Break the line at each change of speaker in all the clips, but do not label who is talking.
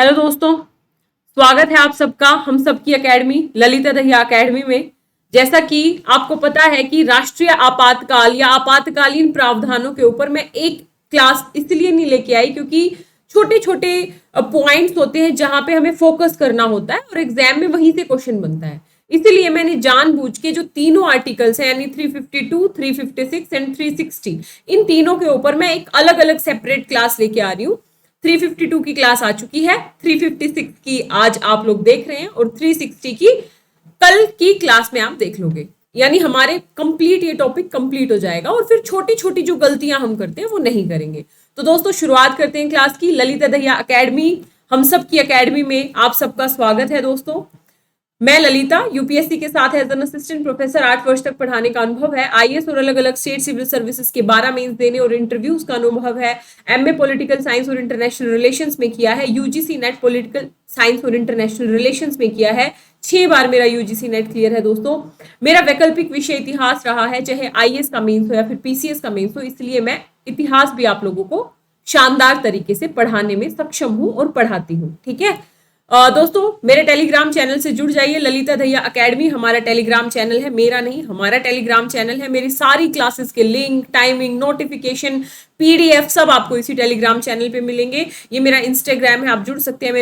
Hello दोस्तों, स्वागत है आप सबका हम सबकी एकेडमी ललिता दहिया एकेडमी में। जैसा कि आपको पता है कि राष्ट्रीय आपातकाल या आपातकालीन प्रावधानों के ऊपर मैं एक क्लास इसलिए नहीं लेके आई क्योंकि छोटे छोटे पॉइंट्स होते हैं जहां पे हमें फोकस करना होता है और एग्जाम में वहीं से क्वेश्चन बनता है। इसीलिए मैंने जानबूझ के जो तीनों आर्टिकल्स हैं यानी 352, 356 एंड 360 इन तीनों के ऊपर मैं एक अलग अलग सेपरेट क्लास लेके आ रही हूँ। 352 की क्लास आ चुकी है, 356 की आज आप लोग देख रहे हैं और 360 की कल की क्लास में आप देख लोगे। यानी हमारे कंप्लीट ये टॉपिक कंप्लीट हो जाएगा और फिर छोटी छोटी जो गलतियां हम करते हैं वो नहीं करेंगे। तो दोस्तों शुरुआत करते हैं क्लास की। ललिता दहिया एकेडमी हम सब की एकेडमी में आप सबका स्वागत है दोस्तों। मैं ललिता यूपीएससी के साथ एज एन असिस्टेंट प्रोफेसर 8 वर्ष तक पढ़ाने का अनुभव है। आईएएस और अलग अलग स्टेट सिविल सर्विसेज के 12 मेंस देने और इंटरव्यूज का अनुभव है। एमए पॉलिटिकल साइंस और इंटरनेशनल रिलेशंस में किया है। यूजीसी नेट पॉलिटिकल साइंस और इंटरनेशनल रिलेशंस में किया है। 6 बार मेरा यूजीसी नेट क्लियर है दोस्तों। मेरा वैकल्पिक विषय इतिहास रहा है, चाहे आईएएस का मेंस हो या फिर पीसीएस का मेंस हो, इसलिए मैं इतिहास भी आप लोगों को शानदार तरीके से पढ़ाने में सक्षम हूं और पढ़ाती हूं। ठीक है दोस्तों, मेरे टेलीग्राम चैनल से जुड़ जाइए। ललिता दहिया एकेडमी हमारा टेलीग्राम चैनल है, मेरा नहीं हमारा टेलीग्राम चैनल है। मेरी सारी क्लासेस के लिंक, टाइमिंग, नोटिफिकेशन, पीडीएफ सब आपको इसी टेलीग्राम चैनल पे मिलेंगे। ये मेरा इंस्टाग्राम है, आप जुड़ सकते हैं।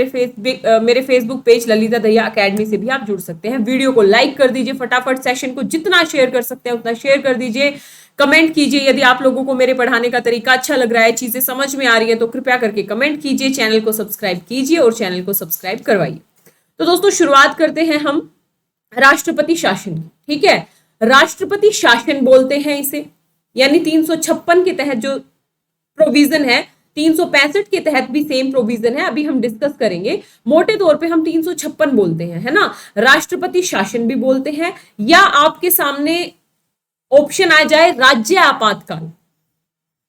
मेरे Facebook page Lalita Dahiya academy से भी आप जुड़ सकते हैं। वीडियो को लाइक कर दीजिए फटाफट, सेशन को जितना शेयर कर सकते हैं उतना शेयर कर दीजिए। कमेंट कीजिए यदि आप लोगों को मेरे पढ़ाने का तरीका अच्छा लग रहा है, चीजें समझ में आ रही है तो कृपया करके कमेंट कीजिए। चैनल को सब्सक्राइब कीजिए और चैनल को सब्सक्राइब करवाइए। तो दोस्तों शुरुआत करते हैं हम राष्ट्रपति शासन की। ठीक है, राष्ट्रपति शासन बोलते हैं इसे, यानी 356 के तहत जो प्रोविजन है, 365 के तहत भी सेम प्रोविजन है, अभी हम डिस्कस करेंगे। मोटे तौर पे हम 356 बोलते हैं, है ना। राष्ट्रपति शासन भी बोलते हैं, या आपके सामने ऑप्शन आ जाए राज्य आपातकाल।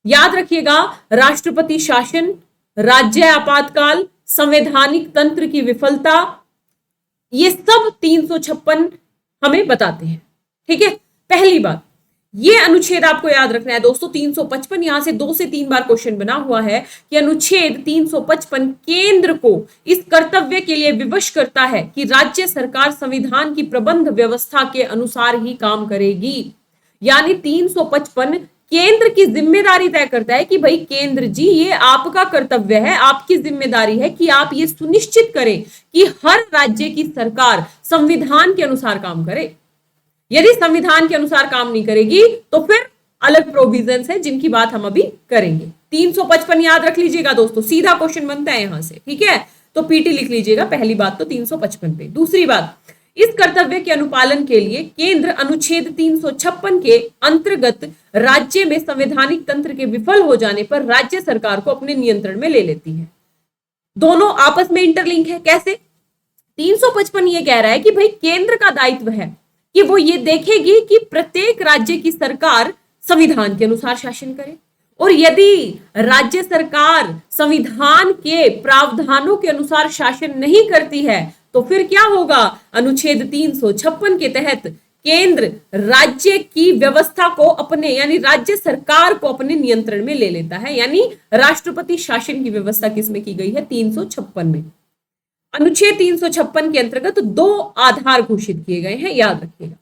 याद रखिएगा, राष्ट्रपति शासन, राज्य आपातकाल, संवैधानिक तंत्र की विफलता, ये सब 356 हमें बताते हैं। ठीक है, पहली बात ये अनुच्छेद आपको याद रखना है दोस्तों। 355 यहां से 2 से 3 बार क्वेश्चन बना हुआ है कि अनुच्छेद 355 केंद्र को इस कर्तव्य के लिए विवश करता है कि राज्य सरकार संविधान की प्रबंध व्यवस्था के अनुसार ही काम करेगी। यानी 355 केंद्र की जिम्मेदारी तय करता है कि भाई केंद्र जी ये आपका कर्तव्य है, आपकी जिम्मेदारी है कि आप ये सुनिश्चित करें कि हर राज्य की सरकार संविधान के अनुसार काम करे। यदि संविधान के अनुसार काम नहीं करेगी तो फिर अलग प्रोविजंस है जिनकी बात हम अभी करेंगे। 355 याद रख लीजिएगा दोस्तों, सीधा क्वेश्चन बनता है यहां से। ठीक है, तो पीटी लिख लीजिएगा पहली बात तो 355 पे। दूसरी बात, इस कर्तव्य के अनुपालन के लिए केंद्र अनुच्छेद 356 के अंतर्गत राज्य में संवैधानिक तंत्र के विफल हो जाने पर राज्य सरकार को अपने नियंत्रण में ले लेती है। दोनों आपस में इंटरलिंक है। कैसे? 355 ये कह रहा है कि भाई केंद्र का दायित्व है कि वो ये देखेगी कि प्रत्येक राज्य की सरकार संविधान के अनुसार शासन करे, और यदि राज्य सरकार संविधान के प्रावधानों के अनुसार शासन नहीं करती है तो फिर क्या होगा? अनुच्छेद 356 के तहत केंद्र राज्य की व्यवस्था को अपने यानी राज्य सरकार को अपने नियंत्रण में ले लेता है। यानी राष्ट्रपति शासन की व्यवस्था किसमें की गई है? 356 में। अनुच्छेद 356 के अंतर्गत 2 आधार घोषित किए गए हैं, याद रखिएगा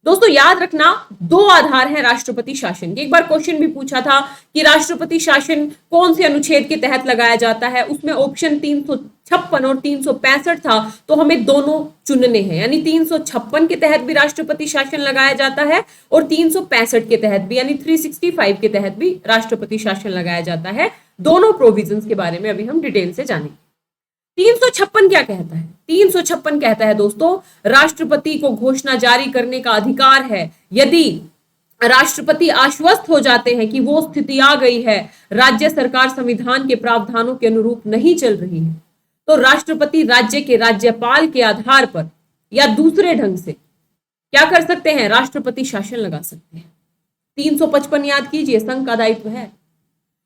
दोस्तों। याद रखना 2 आधार हैं राष्ट्रपति शासन के। एक बार क्वेश्चन भी पूछा था कि राष्ट्रपति शासन कौन से अनुच्छेद के तहत लगाया जाता है, उसमें ऑप्शन 356 और 365 था, तो हमें दोनों चुनने हैं। यानी 356 के तहत भी राष्ट्रपति शासन लगाया जाता है और 365 के तहत भी यानी 365 के तहत भी राष्ट्रपति शासन लगाया जाता है। दोनों प्रोविजंस के बारे में अभी हम डिटेल से जानेंगे। 356 क्या कहता है? 356 कहता है दोस्तों, राष्ट्रपति को घोषणा जारी करने का अधिकार है यदि राष्ट्रपति आश्वस्त हो जाते हैं कि वो स्थिति आ गई है, राज्य सरकार संविधान के प्रावधानों के अनुरूप नहीं चल रही है, तो राष्ट्रपति राज्य के राज्यपाल के आधार पर या दूसरे ढंग से क्या कर सकते हैं? राष्ट्रपति शासन लगा सकते हैं। 355 याद कीजिए, संघ का दायित्व है।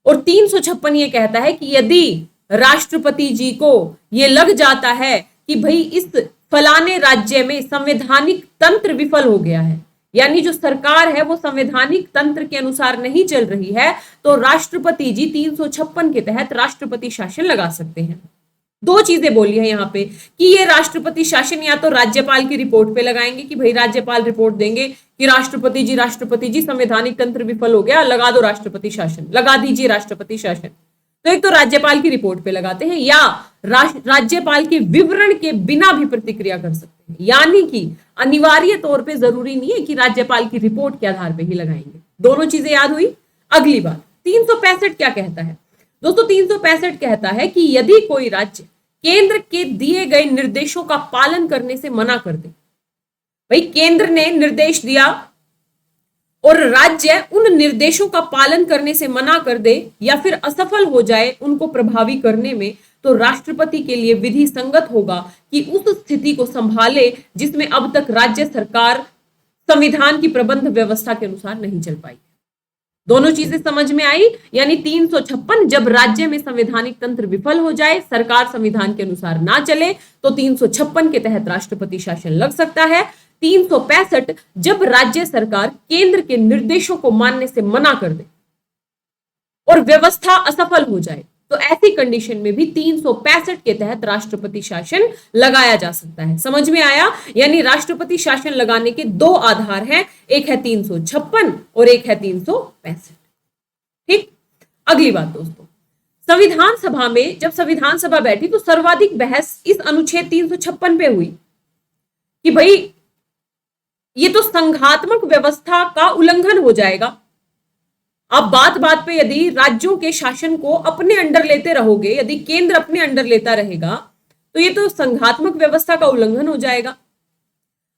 और 356 ये कहता है कि यदि राष्ट्रपति जी को ये लग जाता है कि भाई इस फलाने राज्य में संवैधानिक तंत्र विफल हो गया है, यानी जो सरकार है वो संवैधानिक तंत्र के अनुसार नहीं चल रही है, तो राष्ट्रपति जी 356 के तहत राष्ट्रपति शासन लगा सकते हैं। दो चीजें बोली है यहाँ पे कि ये राष्ट्रपति शासन या तो राज्यपाल की रिपोर्ट पे लगाएंगे कि भाई राज्यपाल रिपोर्ट देंगे कि राष्ट्रपति जी संवैधानिक तंत्र विफल हो गया, लगा दो राष्ट्रपति शासन, लगा दीजिए राष्ट्रपति शासन। तो एक तो राज्यपाल की रिपोर्ट पे लगाते हैं या राज्यपाल के विवरण के बिना भी प्रतिक्रिया कर सकते हैं, यानी कि अनिवार्य तौर पे जरूरी नहीं है कि राज्यपाल की रिपोर्ट के आधार पे ही लगाएंगे। दोनों चीजें याद हुई। अगली बात 365 क्या कहता है दोस्तों? 365 कहता है कि यदि कोई राज्य केंद्र के दिए गए निर्देशों का पालन करने से मना कर दे, भाई केंद्र ने निर्देश दिया और राज्य उन निर्देशों का पालन करने से मना कर दे या फिर असफल हो जाए उनको प्रभावी करने में, तो राष्ट्रपति के लिए विधि संगत होगा कि उस स्थिति को संभाले जिसमें अब तक राज्य सरकार संविधान की प्रबंध व्यवस्था के अनुसार नहीं चल पाई। दोनों चीजें समझ में आई। यानी 356 जब राज्य में संवैधानिक तंत्र विफल हो जाए, सरकार संविधान के अनुसार ना चले, तो 356 के तहत राष्ट्रपति शासन लग सकता है। 365 जब राज्य सरकार केंद्र के निर्देशों को मानने से मना कर दे और व्यवस्था असफल हो जाए, तो ऐसी कंडीशन में भी 365 के तहत राष्ट्रपति शासन लगाया जा सकता है। समझ में आया? यानी राष्ट्रपति शासन लगाने के दो आधार हैं, एक है 356 और एक है 365। ठीक। अगली बात दोस्तों, संविधान सभा में जब संविधान सभा बैठी तो सर्वाधिक बहस इस अनुच्छेद 356 पे हुई कि भाई ये तो संघात्मक व्यवस्था का उल्लंघन हो जाएगा। आप बात बात पे यदि राज्यों के शासन को अपने अंडर लेते रहोगे, यदि केंद्र अपने अंडर लेता रहेगा, तो ये तो संघात्मक व्यवस्था का उल्लंघन हो जाएगा।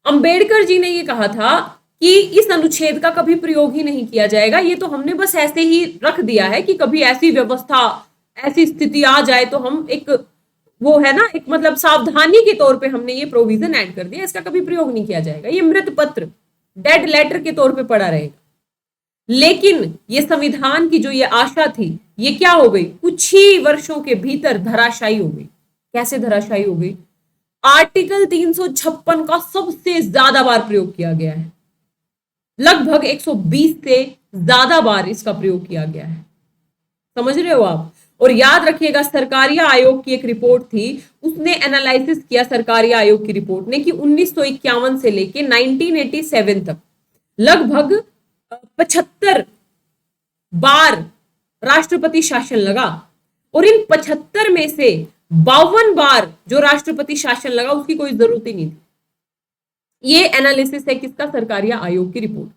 अंबेडकर जी ने ये कहा था कि इस अनुच्छेद का कभी प्रयोग ही नहीं किया जाएगा, ये तो हमने बस ऐसे ही रख दिया है कि कभी ऐसी व्यवस्था, ऐसी स्थिति आ जाए तो हम एक वो है ना, एक मतलब सावधानी के तौर पे हमने ये प्रोविजन ऐड कर दिया, इसका कभी प्रयोग नहीं किया जाएगा, ये मृत पत्र, डेड लेटर के तौर पे पड़ा रहेगा। लेकिन ये संविधान की जो ये आशा थी, ये क्या हो गई? कुछ ही वर्षों के भीतर धराशायी हो गई। कैसे धराशायी हो गई? आर्टिकल 356 का सबसे ज्यादा बार प्रयोग किया गया है, लगभग 120 से ज्यादा बार इसका प्रयोग किया गया है। समझ रहे हो आप? और याद रखिएगा, सरकारी आयोग की एक रिपोर्ट थी, उसने एनालिसिस किया, सरकारी आयोग की रिपोर्ट ने, कि 1951 से लेके 1987 तक लगभग 75 बार राष्ट्रपति शासन लगा और इन 75 में से 52 बार जो राष्ट्रपति शासन लगा उसकी कोई जरूरत ही नहीं थी। ये एनालिसिस है किसका? सरकारी आयोग की रिपोर्ट,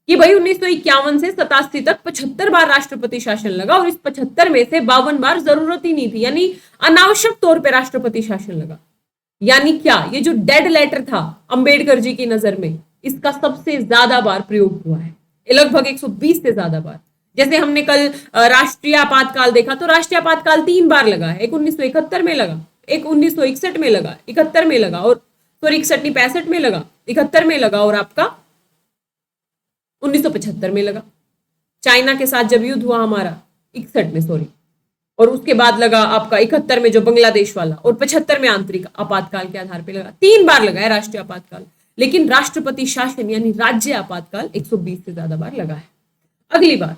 कि भाई 1951 से 87 तक 75 बार राष्ट्रपति शासन लगा और इस 75 में से 52 बार जरूरत ही नहीं थी, यानी अनावश्यक तौर पे राष्ट्रपति शासन लगा। यानी क्या? ये जो डेड लेटर था अंबेडकर जी की नजर में, इसका सबसे ज्यादा बार प्रयोग हुआ है, लगभग 120 से ज्यादा बार। जैसे हमने कल राष्ट्रीय आपातकाल देखा, तो राष्ट्रीय आपातकाल 3 बार लगा है, एक 1971 में लगा, एक 1961 में लगा, 71 में लगा, और सॉरी 61 नहीं 65 में लगा, 71 में लगा, और आपका 1975 में लगा। चाइना के साथ जब युद्ध हुआ हमारा 61 में, सॉरी, और उसके बाद लगा आपका 71 में जो बांग्लादेश वाला, और 75 में आंतरिक आपातकाल के आधार पर लगा। 3 बार लगा है राष्ट्रीय आपातकाल, लेकिन राष्ट्रपति शासन यानी राज्य आपातकाल 120 से ज्यादा बार लगा है। अगली बात,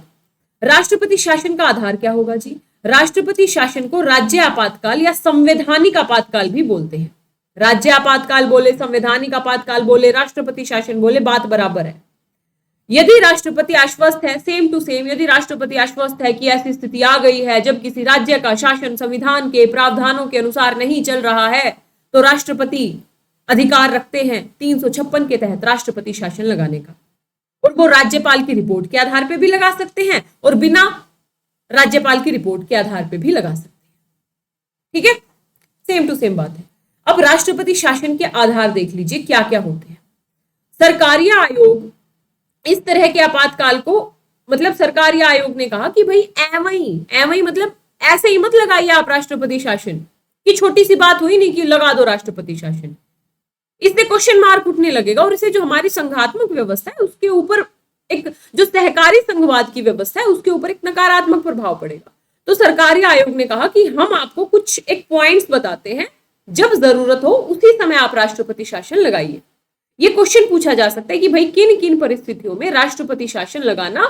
राष्ट्रपति शासन का आधार क्या होगा जी? राष्ट्रपति शासन को राज्य आपातकाल या संवैधानिक आपातकाल भी बोलते हैं। राज्य आपातकाल बोले, संवैधानिक आपातकाल बोले, राष्ट्रपति शासन बोले, बात बराबर है। यदि राष्ट्रपति आश्वस्त है, सेम टू सेम, यदि राष्ट्रपति आश्वस्त है कि ऐसी स्थिति आ गई है जब किसी राज्य का शासन संविधान के प्रावधानों के अनुसार नहीं चल रहा है, तो राष्ट्रपति अधिकार रखते हैं 356 के तहत राष्ट्रपति शासन लगाने का, और वो राज्यपाल की रिपोर्ट के आधार पे भी लगा सकते हैं और बिना राज्यपाल की रिपोर्ट के आधार पे भी लगा सकते हैं। ठीक है, सेम टू सेम बात है। अब राष्ट्रपति शासन के आधार देख लीजिए क्या क्या होते हैं। सरकारी आयोग इस तरह के आपातकाल को, मतलब सरकारी आयोग ने कहा कि भाई एवं मतलब ऐसे ही मत लगाइए आप राष्ट्रपति शासन, की छोटी सी बात हुई नहीं कि लगा दो राष्ट्रपति शासन, इससे क्वेश्चन मार्क उठने लगेगा और इससे जो हमारी संघात्मक व्यवस्था है उसके ऊपर, एक जो सहकारी संघवाद की व्यवस्था है उसके ऊपर एक नकारात्मक प्रभाव पड़ेगा। तो सरकारी आयोग ने कहा कि हम आपको कुछ एक पॉइंट्स बताते हैं, जब जरूरत हो उसी समय आप राष्ट्रपति शासन लगाइए। ये क्वेश्चन पूछा जा सकता है कि भाई किन किन परिस्थितियों में राष्ट्रपति शासन लगाना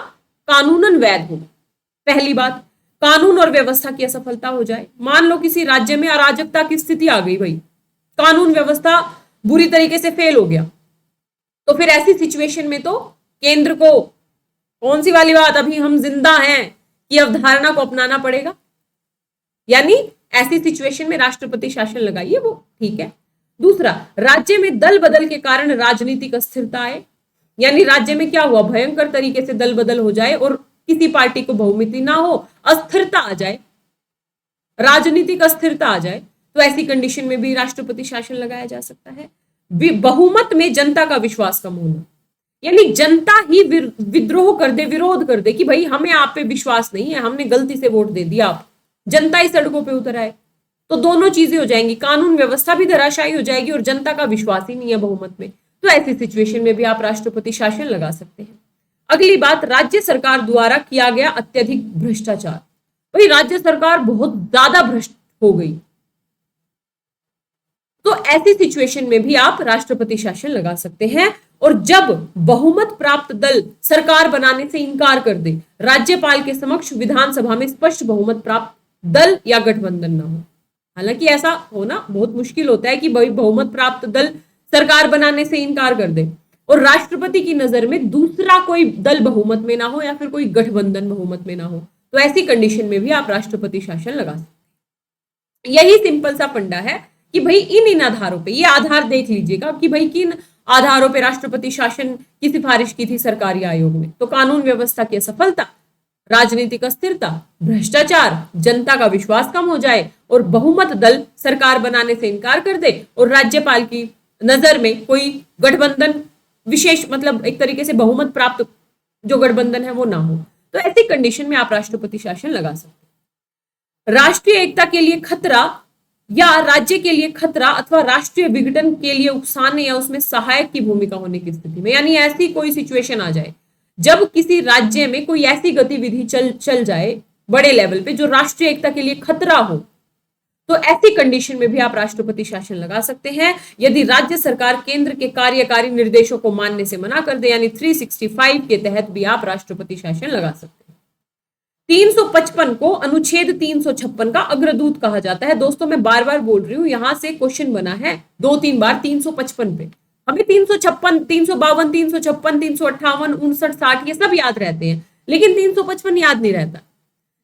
कानूनन वैध होगा। पहली बात, कानून और व्यवस्था की असफलता हो जाए, मान लो किसी राज्य में अराजकता की स्थिति आ गई भाई, कानून व्यवस्था बुरी तरीके से फेल हो गया, तो फिर ऐसी सिचुएशन में तो केंद्र को कौन सी वाली बात अभी हम जिंदा हैं की अवधारणा को अपनाना पड़ेगा। यानी ऐसी सिचुएशन में राष्ट्रपति शासन लगाइए, वो ठीक है। दूसरा, राज्य में दल बदल के कारण राजनीतिक अस्थिरता आए, यानी राज्य में क्या हुआ, भयंकर तरीके से दल बदल हो जाए और किसी पार्टी को बहुमति ना हो, अस्थिरता आ जाए, राजनीतिक अस्थिरता आ जाए, तो ऐसी कंडीशन में भी राष्ट्रपति शासन लगाया जा सकता है। बहुमत में जनता का विश्वास कम होना, यानी जनता ही विद्रोह कर दे, विरोध कर दे कि भाई हमें आप पे विश्वास नहीं है, हमने गलती से वोट दे दिया, आप जनता ही सड़कों पे उतर आए, तो दोनों चीजें हो जाएंगी, कानून व्यवस्था भी धराशायी हो जाएगी और जनता का विश्वास ही नहीं है बहुमत में, तो ऐसी सिचुएशन में भी आप राष्ट्रपति शासन लगा सकते हैं। अगली बात, राज्य सरकार द्वारा किया गया अत्यधिक भ्रष्टाचार। भाई राज्य सरकार बहुत ज्यादा भ्रष्ट हो गई, तो ऐसी सिचुएशन में भी आप राष्ट्रपति शासन लगा सकते हैं। और जब बहुमत प्राप्त दल सरकार बनाने से इनकार कर दे, राज्यपाल के समक्ष विधानसभा में स्पष्ट बहुमत प्राप्त दल या गठबंधन ना हो, हालांकि ऐसा होना बहुत मुश्किल होता है कि बहुमत प्राप्त दल सरकार बनाने से इनकार कर दे और राष्ट्रपति की नजर में दूसरा कोई दल बहुमत में ना हो या फिर कोई गठबंधन बहुमत में ना हो, तो ऐसी कंडीशन में भी आप राष्ट्रपति शासन लगा सकते हैं। यही सिंपल सा फंडा है कि भाई इन आधारों पे, ये आधार देख लीजिएगा कि भाई किन आधारों पे राष्ट्रपति शासन की सिफारिश की थी सरकारी आयोग ने, तो कानून व्यवस्था की असफलता, राजनीतिक अस्थिरता, भ्रष्टाचार, जनता का विश्वास कम हो जाए और बहुमत दल सरकार बनाने से इनकार कर दे और राज्यपाल की नजर में कोई गठबंधन विशेष, मतलब एक तरीके से बहुमत प्राप्त जो गठबंधन है वो ना हो, तो ऐसी कंडीशन में आप राष्ट्रपति शासन लगा सकते हैं। राष्ट्रीय एकता के लिए खतरा या राज्य के लिए खतरा अथवा राष्ट्रीय विघटन के लिए उकसाने या उसमें सहायक की भूमिका होने की स्थिति में, यानी ऐसी कोई सिचुएशन आ जाए जब किसी राज्य में कोई ऐसी गतिविधि चल जाए बड़े लेवल पे जो राष्ट्रीय एकता के लिए खतरा हो, तो ऐसी कंडीशन में भी आप राष्ट्रपति शासन लगा सकते हैं। यदि राज्य सरकार केंद्र के कार्यकारी निर्देशों को मानने से मना कर दे, यानी 365 के तहत भी आप राष्ट्रपति शासन लगा सकते हैं। 355 को अनुच्छेद 356 का अग्रदूत कहा जाता है। दोस्तों मैं बार बार बोल रही हूं, यहां से क्वेश्चन बना है 2-3 बार 355 पे, हमें 356, 352, 356, 358, 59, 60 ये सब याद रहते हैं, लेकिन 355 याद नहीं रहता,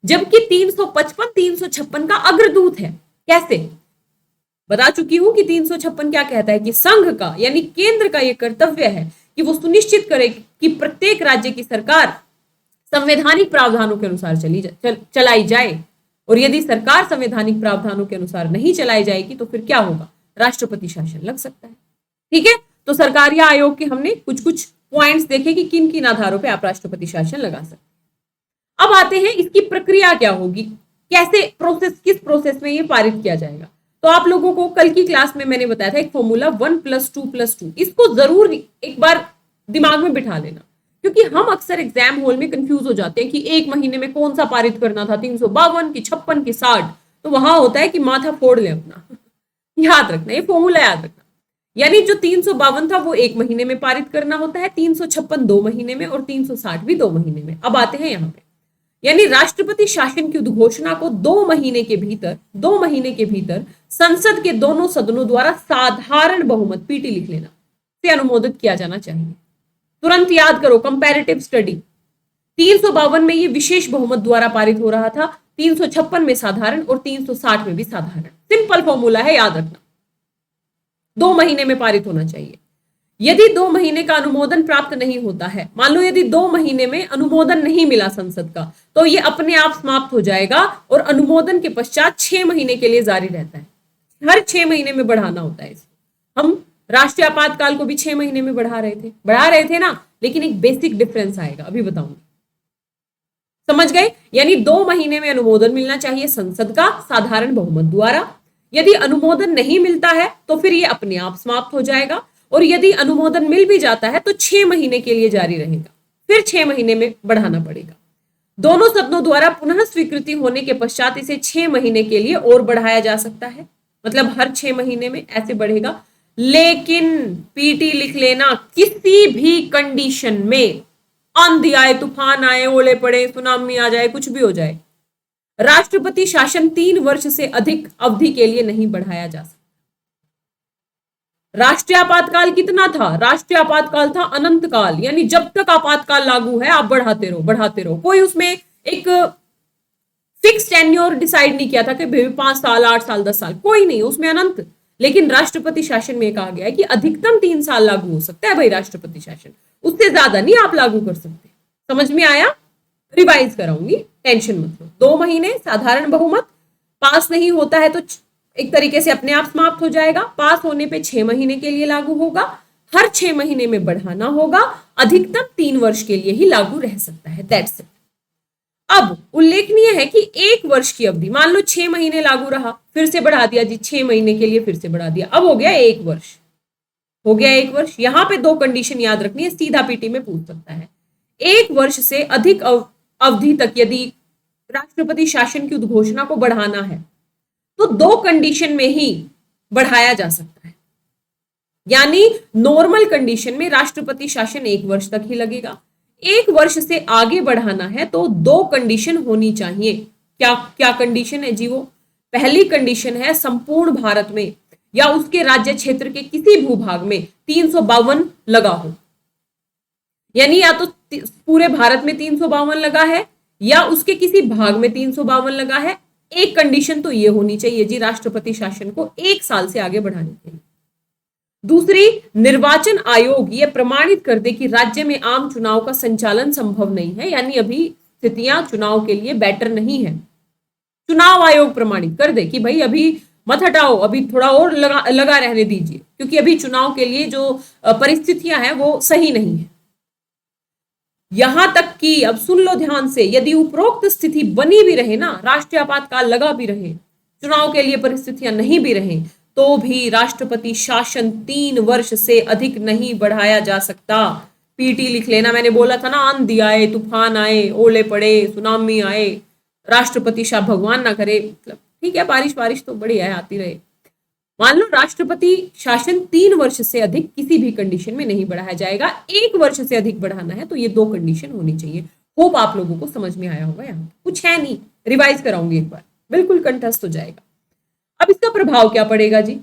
जबकि 355 356 का अग्रदूत है। कैसे? बता चुकी हूं कि 356 क्या कहता है कि संघ का यानी केंद्र का यह कर्तव्य है कि वो सुनिश्चित करे कि प्रत्येक राज्य की सरकार संवैधानिक प्रावधानों के अनुसार चलाई जाए, और यदि सरकार संवैधानिक प्रावधानों के अनुसार नहीं चलाई जाएगी तो फिर क्या होगा, राष्ट्रपति शासन लग सकता है। ठीक है, तो सरकारी आयोग के हमने कुछ कुछ पॉइंट्स देखे कि किन किन आधारों पे आप राष्ट्रपति शासन लगा सकते हैं। अब आते हैं इसकी प्रक्रिया क्या होगी, कैसे प्रोसेस, किस प्रोसेस में ये पारित किया जाएगा। तो आप लोगों को कल की क्लास में मैंने बताया था एक फॉर्मूला 1+2+2, इसको जरूर एक बार दिमाग में बिठा लेना, क्योंकि हम अक्सर एग्जाम हॉल में कंफ्यूज हो जाते हैं कि एक महीने में कौन सा पारित करना था, 352 की 56 की 60, तो वहां होता है कि माथा फोड़ ले अपना। याद रखना, ये फॉर्मूला याद रखना, यानी जो 352 था वो एक महीने में पारित करना होता है, 356 2 महीने में और 360 भी 2 महीने में। अब आते हैं यहाँ पे, यानी राष्ट्रपति शासन की उद्घोषणा को 2 महीने के भीतर संसद के दोनों सदनों द्वारा साधारण बहुमत पीटी लिख लेना से अनुमोदित किया जाना चाहिए। तुरंत याद करो, कंपैरेटिव स्टडी, 352 में ये विशेष बहुमत द्वारा पारित हो रहा था, 356 में साधारण और 360 में भी साधारण। सिंपल फॉर्मूला है, याद रखना, 2 महीने में पारित होना चाहिए। यदि 2 महीने का अनुमोदन प्राप्त नहीं होता है, मान लो यदि 2 महीने में अनुमोदन नहीं मिला संसद का, तो ये अपने आप समाप्त हो जाएगा और अनुमोदन के पश्चात 6 महीने के लिए जारी रहता है। हर 6 महीने में बढ़ाना होता है इसे। हम राष्ट्रीय आपातकाल को भी 6 महीने में बढ़ा रहे थे ना, लेकिन एक बेसिक डिफरेंस आएगा, अभी बताऊंगी, समझ गए। यानी 2 महीने में अनुमोदन मिलना चाहिए संसद का साधारण बहुमत द्वारा। यदि अनुमोदन नहीं मिलता है तो फिर ये अपने आप समाप्त हो जाएगा, और यदि अनुमोदन मिल भी जाता है तो 6 महीने के लिए जारी रहेगा, फिर 6 महीने में बढ़ाना पड़ेगा। दोनों सदनों द्वारा पुनः स्वीकृति होने के पश्चात इसे 6 महीने के लिए और बढ़ाया जा सकता है, मतलब हर 6 महीने में ऐसे बढ़ेगा। लेकिन पीटी लिख लेना, किसी भी कंडीशन में, आंधी आए, तूफान आए, ओले पड़े, सुनामी आ जाए, कुछ भी हो जाए, राष्ट्रपति शासन 3 वर्ष से अधिक अवधि के लिए नहीं बढ़ाया जा सकता। राष्ट्रीय आपातकाल कितना था? राष्ट्रीय आपातकाल था अनंत काल, यानी जब तक आपातकाल लागू है आप बढ़ाते रहो बढ़ाते रहो। कोई उसमें एक फिक्स टेन्योर डिसाइड नहीं किया था कि भाई 5 साल 8 साल 10 साल, कोई नहीं, उसमें अनंत। लेकिन राष्ट्रपति शासन में कहा गया है कि अधिकतम 3 साल लागू हो सकता है भाई राष्ट्रपति शासन, उससे ज्यादा नहीं आप लागू कर सकते। समझ में आया? रिवाइज कराऊंगी, टेंशन मत लो। 2 महीने साधारण बहुमत, पास नहीं होता है तो एक तरीके से अपने आप समाप्त हो जाएगा। पास होने पे 6 महीने के लिए लागू होगा, हर 6 महीने में बढ़ाना होगा, अधिकतम 3 वर्ष के लिए ही लागू रह सकता है। That's it. अब उल्लेखनीय है कि 1 वर्ष की अवधि, मान लो 6 महीने लागू रहा, फिर से बढ़ा दिया जी, 6 महीने के लिए फिर से बढ़ा दिया, अब हो गया 1 वर्ष, हो गया 1 वर्ष। यहां पे 2 कंडीशन याद रखनी है, सीधा पीटी में पूछ सकता है। 1 वर्ष से अधिक अवधि तक यदि राष्ट्रपति शासन की उद्घोषणा को बढ़ाना है तो 2 कंडीशन में ही बढ़ाया जा सकता है। यानी नॉर्मल कंडीशन में राष्ट्रपति शासन 1 वर्ष तक ही लगेगा। 1 वर्ष से आगे बढ़ाना है तो 2 कंडीशन होनी चाहिए। क्या क्या कंडीशन है जी? वो पहली कंडीशन है संपूर्ण भारत में या उसके राज्य क्षेत्र के किसी भूभाग में 352 लगा हो, यानी या तो पूरे भारत में 352 लगा है या उसके किसी भाग में 352 लगा है। एक कंडीशन तो ये होनी चाहिए जी राष्ट्रपति शासन को 1 साल से आगे बढ़ाने के लिए। दूसरी, निर्वाचन आयोग ये प्रमाणित कर दे कि राज्य में आम चुनाव का संचालन संभव नहीं है, यानी अभी स्थितियां चुनाव के लिए बेटर नहीं है। चुनाव आयोग प्रमाणित कर दे कि भाई अभी मत हटाओ, अभी थोड़ा और लगा रहने दीजिए, क्योंकि अभी चुनाव के लिए जो परिस्थितियां हैं वो सही नहीं है। यहां तक कि, अब सुन लो ध्यान से, यदि उपरोक्त स्थिति बनी भी रहे ना, राष्ट्रीय आपातकाल लगा भी रहे, चुनाव के लिए परिस्थितियां नहीं भी रहे, तो भी राष्ट्रपति शासन 3 वर्ष से अधिक नहीं बढ़ाया जा सकता। पीटी लिख लेना, मैंने बोला था ना, आंधी आए, तूफान आए, ओले पड़े, सुनामी आए, राष्ट्रपति शाह भगवान ना करे, मतलब ठीक है, बारिश तो बढ़िया है, आती रहे। मान लो राष्ट्रपति शासन 3 वर्ष से अधिक किसी भी कंडीशन में नहीं बढ़ाया जाएगा। 1 वर्ष से अधिक बढ़ाना है तो ये 2 कंडीशन होनी चाहिए। होप आप लोगों को समझ में आया होगा। यहाँ कुछ है नहीं, रिवाइज कराऊंगी एक बार, बिल्कुल कंठस्थ हो जाएगा। अब इसका प्रभाव क्या पड़ेगा जी?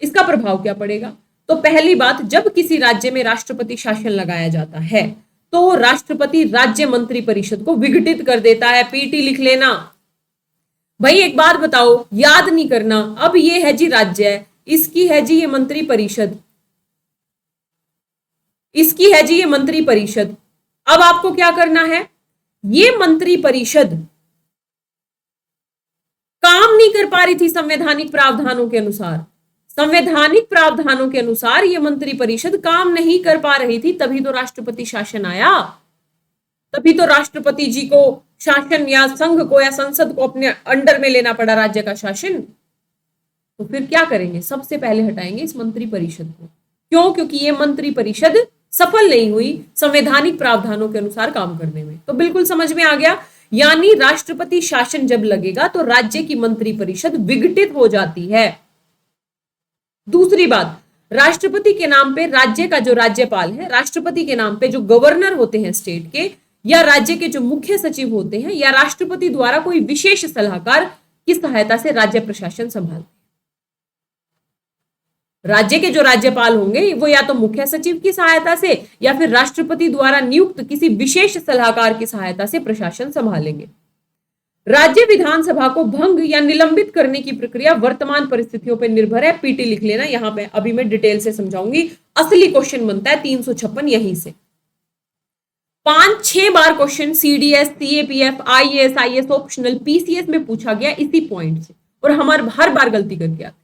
इसका प्रभाव क्या पड़ेगा? तो पहली बात, जब किसी राज्य में राष्ट्रपति शासन लगाया जाता है तो राष्ट्रपति राज्य मंत्री परिषद को विघटित कर देता है। पीटी लिख लेना भाई। एक बात बताओ, याद नहीं करना, अब ये है जी राज्य, इसकी है जी ये मंत्री परिषद, इसकी है जी ये मंत्री परिषद। अब आपको क्या करना है? ये मंत्री परिषद काम नहीं कर पा रही थी संवैधानिक प्रावधानों के अनुसार, संवैधानिक प्रावधानों के अनुसार ये मंत्री परिषद काम नहीं कर पा रही थी, तभी तो राष्ट्रपति शासन आया, तभी तो राष्ट्रपति जी को शासन या संघ को या संसद को अपने अंडर में लेना पड़ा राज्य का शासन। तो फिर क्या करेंगे? सबसे पहले हटाएंगे इस मंत्री परिषद को। क्यों? क्योंकि ये मंत्री परिषद सफल नहीं हुई संवैधानिक प्रावधानों के अनुसार काम करने में। तो बिल्कुल समझ में आ गया, यानी राष्ट्रपति शासन जब लगेगा तो राज्य की मंत्री परिषद विघटित हो जाती है। दूसरी बात, राष्ट्रपति के नाम पे राज्य का जो राज्यपाल है, राष्ट्रपति के नाम पे जो गवर्नर होते हैं स्टेट के, या राज्य के जो मुख्य सचिव होते हैं, या राष्ट्रपति द्वारा कोई विशेष सलाहकार की सहायता से राज्य प्रशासन संभालते हैं। राज्य के जो राज्यपाल होंगे वो या तो मुख्य सचिव की सहायता से या फिर राष्ट्रपति द्वारा नियुक्त किसी विशेष सलाहकार की सहायता से प्रशासन संभालेंगे। राज्य विधानसभा को भंग या निलंबित करने की प्रक्रिया वर्तमान परिस्थितियों पर निर्भर है। पीटी लिख लेना, यहां पे अभी मैं डिटेल से समझाऊंगी। असली क्वेश्चन बनता है 356 यहीं से। 5-6 बार question CDS, CAPF, IAS, IAS optional, PCS में पूछा गया इसी पॉइंट से, और हमारे हर बार गलती करके आते हैं।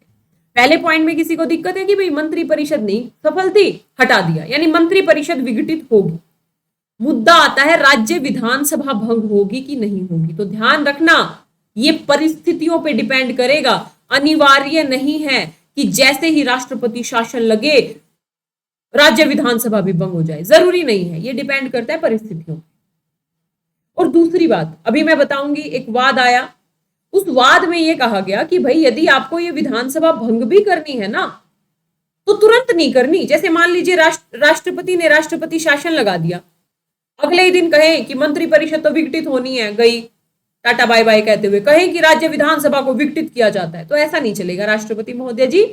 पहले पॉइंट में किसी को दिक्कत है कि भाई मंत्री परिषद नहीं सफल थी, हटा दिया, यानी मंत्री परिषद विघटित होगी। मुद्दा आता है राज्य विधानसभा भंग होगी कि नहीं होगी। तो ध्यान रखना, ये परिस्थितियों पे डिपेंड करेगा, अनिवार्य नहीं है कि जैसे ही राष्ट्रपति शासन लगे राज्य विधानसभा भी भंग हो जाए, जरूरी नहीं है, ये डिपेंड करता है परिस्थितियों। और दूसरी बात अभी मैं बताऊंगी, एक वाद आया, उस वाद में यह कहा गया कि भाई यदि आपको ये विधानसभा भंग भी करनी है ना तो तुरंत नहीं करनी। जैसे मान लीजिए राष्ट्रपति ने राष्ट्रपति शासन लगा दिया, अगले ही दिन कहे कि मंत्री परिषद तो विघटित होनी है, गई, टाटा बाय बाय कहते हुए कहें कि राज्य विधानसभा को विघटित किया जाता है, तो ऐसा नहीं चलेगा राष्ट्रपति महोदय जी।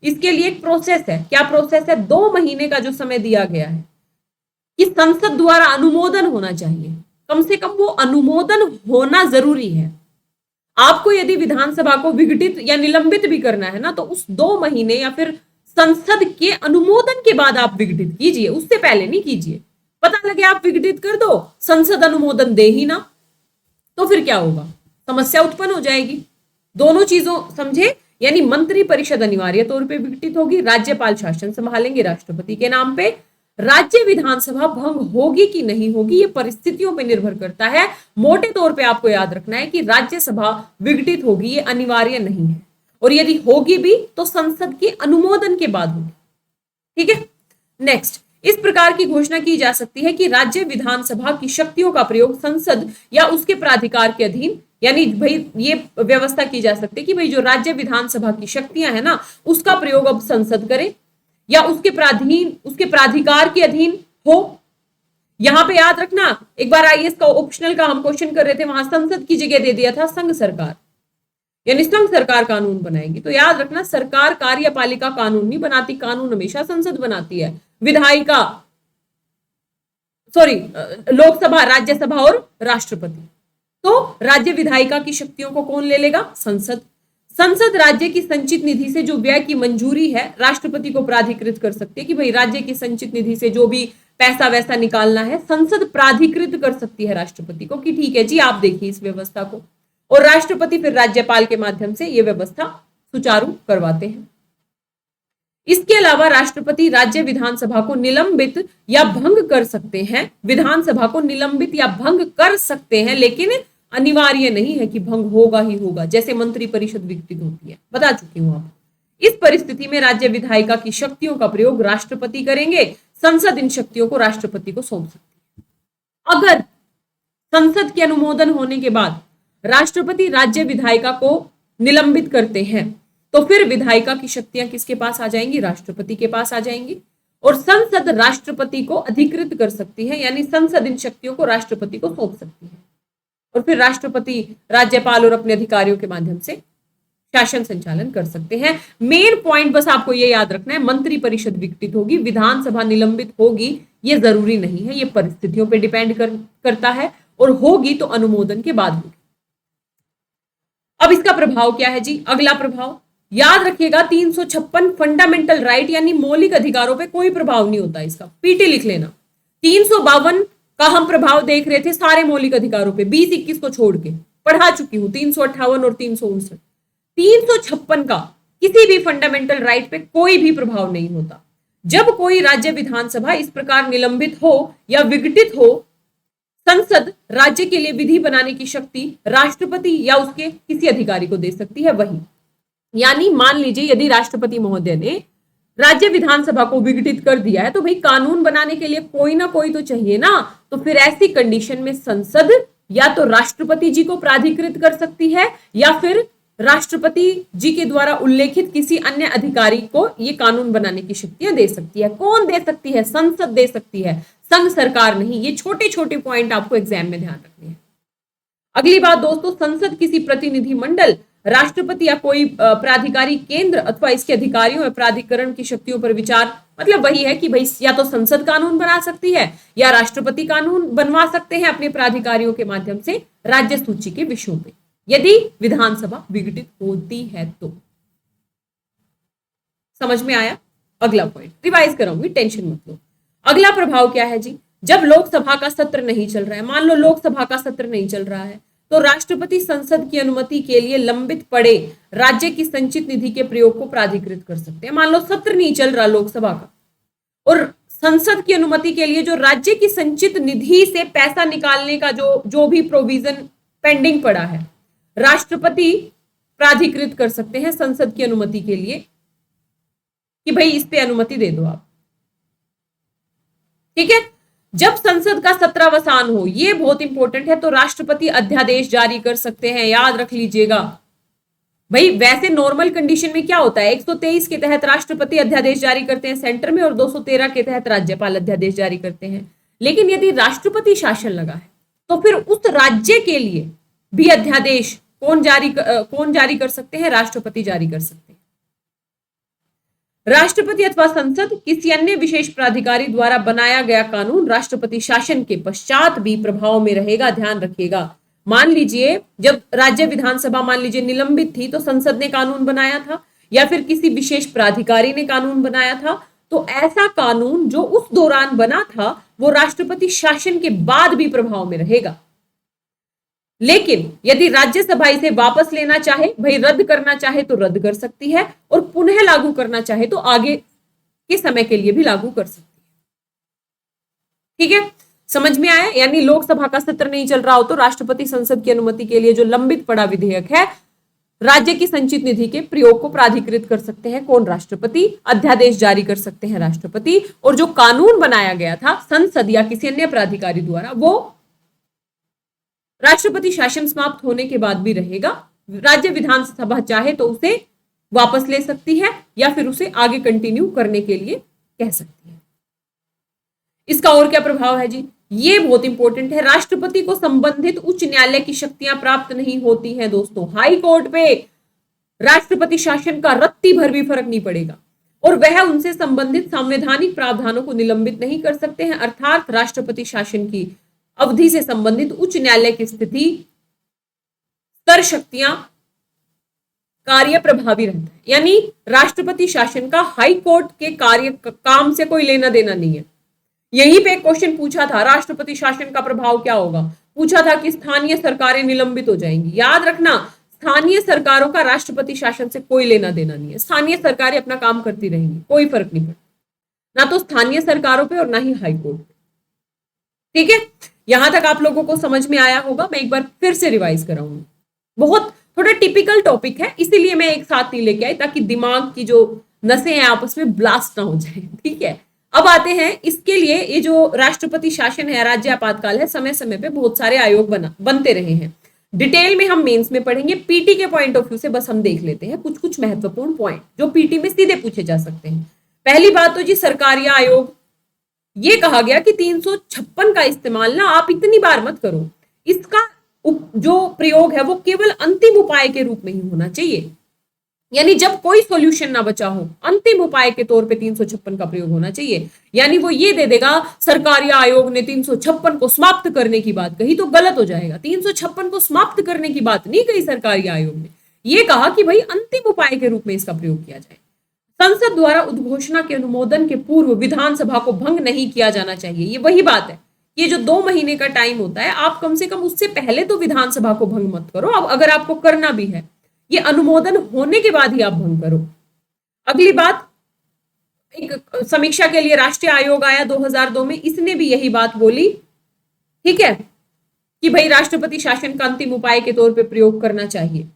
इसके लिए एक प्रोसेस है। क्या प्रोसेस है? 2 महीने का जो समय दिया गया है कि संसद द्वारा अनुमोदन होना चाहिए, कम से कम वो अनुमोदन होना जरूरी है। आपको यदि विधानसभा को विघटित या निलंबित भी करना है ना, तो उस 2 महीने या फिर संसद के अनुमोदन के बाद आप विघटित कीजिए, उससे पहले नहीं कीजिए। पता लगे आप विघटित कर दो, संसद अनुमोदन दे ही ना, तो फिर क्या होगा? समस्या उत्पन्न हो जाएगी। दोनों चीजों समझे, यानी मंत्री परिषद अनिवार्य तौर पे विघटित होगी, राज्यपाल शासन संभालेंगे राष्ट्रपति के नाम पे। राज्य विधानसभा भंग होगी कि नहीं होगी, ये परिस्थितियों पर निर्भर करता है। मोटे तौर पे आपको याद रखना है कि राज्यसभा विघटित होगी, ये अनिवार्य नहीं है, और यदि होगी भी तो संसद के अनुमोदन के बाद होगी। ठीक है, नेक्स्ट, इस प्रकार की घोषणा की जा सकती है कि राज्य विधानसभा की शक्तियों का प्रयोग संसद या उसके प्राधिकार के अधीन, यानी भाई ये व्यवस्था की जा सकती है कि भाई जो राज्य विधानसभा की शक्तियां है ना, उसका प्रयोग अब संसद करे या उसके प्राधिकार के अधीन हो। यहां पे याद रखना, एक बार आईएएस का ऑप्शनल का हम क्वेश्चन कर रहे थे, वहां संसद की जगह दे दिया था संघ सरकार, यानी संघ सरकार कानून बनाएगी। तो याद रखना, सरकार कार्यपालिका कानून नहीं बनाती, कानून हमेशा संसद बनाती है। विधायिका लोकसभा, राज्यसभा और राष्ट्रपति। तो राज्य विधायिका की शक्तियों को कौन ले लेगा? संसद। संसद राज्य की संचित निधि से जो व्यय की मंजूरी है राष्ट्रपति को प्राधिकृत कर सकती है कि भाई राज्य की संचित निधि से जो भी पैसा वैसा निकालना है, संसद प्राधिकृत कर सकती है राष्ट्रपति को कि ठीक है जी आप देखिए इस व्यवस्था को, और राष्ट्रपति फिर राज्यपाल के माध्यम से यह व्यवस्था सुचारू करवाते हैं। इसके अलावा राष्ट्रपति राज्य विधानसभा को निलंबित या भंग कर सकते हैं, विधानसभा को निलंबित या भंग कर सकते हैं, लेकिन अनिवार्य नहीं है कि भंग होगा ही होगा, जैसे मंत्री परिषद विघटित होती है, बता चुकी हूं आप। इस परिस्थिति में राज्य विधायिका की शक्तियों का प्रयोग राष्ट्रपति करेंगे, संसद इन शक्तियों को राष्ट्रपति को सौंप सकती है। अगर संसद के अनुमोदन होने के बाद राष्ट्रपति राज्य विधायिका को निलंबित करते हैं, तो फिर विधायिका की शक्तियां किसके पास आ जाएंगी? राष्ट्रपति के पास आ जाएंगी, और संसद राष्ट्रपति को अधिकृत कर सकती है, यानी संसद इन शक्तियों को राष्ट्रपति को सौंप सकती है, और फिर राष्ट्रपति राज्यपाल और अपने अधिकारियों के माध्यम से शासन संचालन कर सकते हैं। मेन पॉइंट बस आपको ये याद रखना है, मंत्री परिषद विघटित होगी, विधानसभा निलंबित होगी, ये जरूरी नहीं है, ये परिस्थितियों पर डिपेंड करता है, और होगी तो अनुमोदन के बाद होगी। अब इसका प्रभाव क्या है जी? अगला प्रभाव याद रखिएगा, 356 फंडामेंटल राइट यानी मौलिक अधिकारों पे कोई प्रभाव नहीं होता इसका, पीटी लिख लेना। 352 का हम प्रभाव देख रहे थे सारे मौलिक अधिकारों पे, 20-21 को छोड़ के पढ़ा चुकी हूं, 358 और 359। 356 का किसी भी फंडामेंटल राइट पे कोई भी प्रभाव नहीं होता। जब कोई राज्य विधानसभा इस प्रकार निलंबित हो या विघटित हो, संसद राज्य के लिए विधि बनाने की शक्ति राष्ट्रपति या उसके किसी अधिकारी को दे सकती है। वही यानी मान लीजिए यदि राष्ट्रपति महोदय ने राज्य विधानसभा को विघटित कर दिया है, तो भाई कानून बनाने के लिए कोई ना कोई तो चाहिए ना, तो फिर ऐसी कंडीशन में संसद या तो राष्ट्रपति जी को प्राधिकृत कर सकती है या फिर राष्ट्रपति जी के द्वारा उल्लेखित किसी अन्य अधिकारी को ये कानून बनाने की शक्तियां दे सकती है। कौन दे सकती है? संसद दे सकती है, संघ सरकार नहीं। ये छोटे छोटे पॉइंट आपको एग्जाम में ध्यान रखने हैं। अगली बात दोस्तों, संसद किसी प्रतिनिधि मंडल, राष्ट्रपति या कोई प्राधिकारी केंद्र अथवा इसके अधिकारियों या प्राधिकरण की शक्तियों पर विचार, मतलब वही है कि भाई या तो संसद कानून बना सकती है या राष्ट्रपति कानून बनवा सकते हैं अपने प्राधिकारियों के माध्यम से राज्य सूची के विषयों पे, यदि विधानसभा विघटित होती है तो। समझ में आया? अगला पॉइंट रिवाइज कराऊंगी, टेंशन मत लो। अगला प्रभाव क्या है जी? जब लोकसभा का सत्र नहीं चल रहा है, मान लो लोकसभा का सत्र नहीं चल रहा है, तो राष्ट्रपति संसद की अनुमति के लिए लंबित पड़े राज्य की संचित निधि के प्रयोग को प्राधिकृत कर सकते हैं। मान लो सत्र नहीं चल रहा लोकसभा का, और संसद की अनुमति के लिए जो राज्य की संचित निधि से पैसा निकालने का जो भी प्रोविजन पेंडिंग पड़ा है, राष्ट्रपति प्राधिकृत कर सकते हैं संसद की अनुमति के लिए कि भाई इस पे अनुमति दे दो आप। ठीक है, जब संसद का सत्रावसान हो, ये बहुत इंपॉर्टेंट है, तो राष्ट्रपति अध्यादेश जारी कर सकते हैं। याद रख लीजिएगा भाई, वैसे नॉर्मल कंडीशन में क्या होता है, 123 के तहत राष्ट्रपति अध्यादेश जारी करते हैं सेंटर में, और 213 के तहत राज्यपाल अध्यादेश जारी करते हैं। लेकिन यदि राष्ट्रपति शासन लगा है तो फिर उस राज्य के लिए भी अध्यादेश कौन जारी कर सकते हैं? राष्ट्रपति जारी कर सकते हैं। राष्ट्रपति अथवा संसद किसी अन्य विशेष प्राधिकारी द्वारा बनाया गया कानून राष्ट्रपति शासन के पश्चात भी प्रभाव में रहेगा। ध्यान रखिएगा, मान लीजिए जब राज्य विधानसभा मान लीजिए निलंबित थी तो संसद ने कानून बनाया था या फिर किसी विशेष प्राधिकारी ने कानून बनाया था, तो ऐसा कानून जो उस दौरान बना था वो राष्ट्रपति शासन के बाद भी प्रभाव में रहेगा। लेकिन यदि राज्यसभा इसे वापस लेना चाहे, भाई रद्द करना चाहे तो रद्द कर सकती है और पुनः लागू करना चाहे तो आगे के समय के लिए भी लागू कर सकती है। ठीक है, समझ में आया? यानी लोकसभा का सत्र नहीं चल रहा हो तो राष्ट्रपति संसद की अनुमति के लिए जो लंबित पड़ा विधेयक है राज्य की संचित निधि के प्रयोग को प्राधिकृत कर सकते हैं कौन? राष्ट्रपति। अध्यादेश जारी कर सकते हैं राष्ट्रपति, और जो कानून बनाया गया था संसद या किसी अन्य प्राधिकारी द्वारा वो राष्ट्रपति शासन समाप्त होने के बाद भी रहेगा। राज्य विधानसभा चाहे तो उसे वापस ले सकती है या फिर उसे आगे कंटिन्यू करने के लिए कह सकती है। इसका और क्या प्रभाव है जी? ये बहुत इंपॉर्टेंट है। राष्ट्रपति को संबंधित उच्च न्यायालय की शक्तियां प्राप्त नहीं होती हैं दोस्तों। हाई कोर्ट पे राष्ट्रपति शासन का रत्ती भर भी फर्क नहीं पड़ेगा और वह उनसे संबंधित संवैधानिक प्रावधानों को निलंबित नहीं कर सकते हैं। अर्थात राष्ट्रपति शासन की अवधि से संबंधित उच्च न्यायालय की स्थिति स्तर शक्तियां कार्य प्रभावी रहता है। यानी राष्ट्रपति शासन का हाई कोर्ट के कार्य काम से कोई लेना देना नहीं है। यहीं पे एक क्वेश्चन पूछा था, राष्ट्रपति शासन का प्रभाव क्या होगा? पूछा था कि स्थानीय सरकारें निलंबित हो जाएंगी। याद रखना, स्थानीय सरकारों का राष्ट्रपति शासन से कोई लेना देना नहीं है। स्थानीय सरकारें अपना काम करती रहेंगी, कोई फर्क नहीं पड़ता, ना तो स्थानीय सरकारों पे और ना ही हाई कोर्ट पे। ठीक है, यहां तक आप लोगों को समझ में आया होगा। मैं एक बार फिर से रिवाइज कराऊंगी। बहुत थोड़ा टिपिकल टॉपिक है, इसीलिए मैं एक साथ नहीं लेके आई ताकि दिमाग की जो नसें हैं आपस में ब्लास्ट ना हो जाए। ठीक है, अब आते हैं इसके लिए। ये जो राष्ट्रपति शासन है, राज्य आपातकाल है, समय समय पे बहुत सारे आयोग बनते रहे हैं। डिटेल में हम मेंस में पढ़ेंगे। पीटी के पॉइंट ऑफ व्यू से बस हम देख लेते हैं कुछ कुछ महत्वपूर्ण पॉइंट जो पीटी में सीधे पूछे जा सकते हैं। पहली बात तो जी सरकारिया आयोग, ये कहा गया कि 356 का इस्तेमाल ना आप इतनी बार मत करो। इसका जो प्रयोग है वो केवल अंतिम उपाय के रूप में ही होना चाहिए। यानी जब कोई सॉल्यूशन ना बचा हो, अंतिम उपाय के तौर पे 356 का प्रयोग होना चाहिए। यानी वो ये दे देगा सरकारिया आयोग ने 356 को समाप्त करने की बात कही तो गलत हो जाएगा। 356 को समाप्त करने की बात नहीं कही सरकारिया आयोग ने, ये कहा कि भाई अंतिम उपाय के रूप में इसका प्रयोग किया जाए। संसद द्वारा उद्घोषणा के अनुमोदन के पूर्व विधानसभा को भंग नहीं किया जाना चाहिए। ये वही बात है, ये जो 2 महीने का टाइम होता है, आप कम से कम उससे पहले तो विधानसभा को भंग मत करो। अब अगर आपको करना भी है, ये अनुमोदन होने के बाद ही आप भंग करो। अगली बात, एक समीक्षा के लिए राष्ट्रीय आयोग आया 2002 में, इसने भी यही बात बोली। ठीक है, कि भाई राष्ट्रपति शासन का अंतिम उपाय के तौर पे प्रयोग करना चाहिए,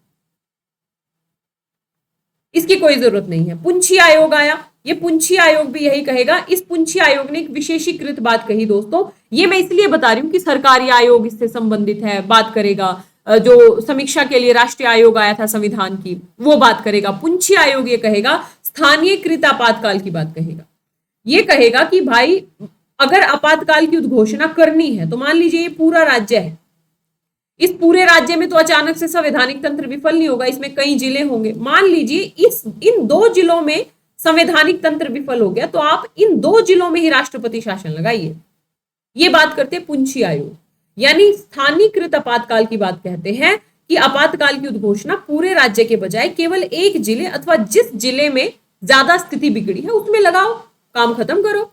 इसकी कोई जरूरत नहीं है। पुंछी आयोग आया, ये पुंछी आयोग भी यही कहेगा। इस पुंछी आयोग ने एक विशेषीकृत बात कही दोस्तों, ये मैं इसलिए बता रही हूं कि सरकारी आयोग इससे संबंधित है, बात करेगा। जो समीक्षा के लिए राष्ट्रीय आयोग आया था संविधान की, वो बात करेगा। पुंछी आयोग ये कहेगा स्थानीयकृत आपातकाल की बात कहेगा। ये कहेगा कि भाई अगर आपातकाल की उद्घोषणा करनी है तो मान लीजिए ये पूरा राज्य है, इस पूरे राज्य में तो अचानक से संवैधानिक तंत्र विफल नहीं होगा, इसमें कई जिले होंगे। मान लीजिए इन 2 जिलों में संवैधानिक तंत्र विफल हो गया तो आप इन 2 जिलों में ही राष्ट्रपति शासन लगाइए। ये बात करते हैं पुंछी आयोग। यानी स्थानीयकृत आपातकाल की बात कहते हैं कि आपातकाल की उद्घोषणा पूरे राज्य के बजाय केवल एक जिले अथवा जिस जिले में ज्यादा स्थिति बिगड़ी है उसमें लगाओ, काम खत्म करो।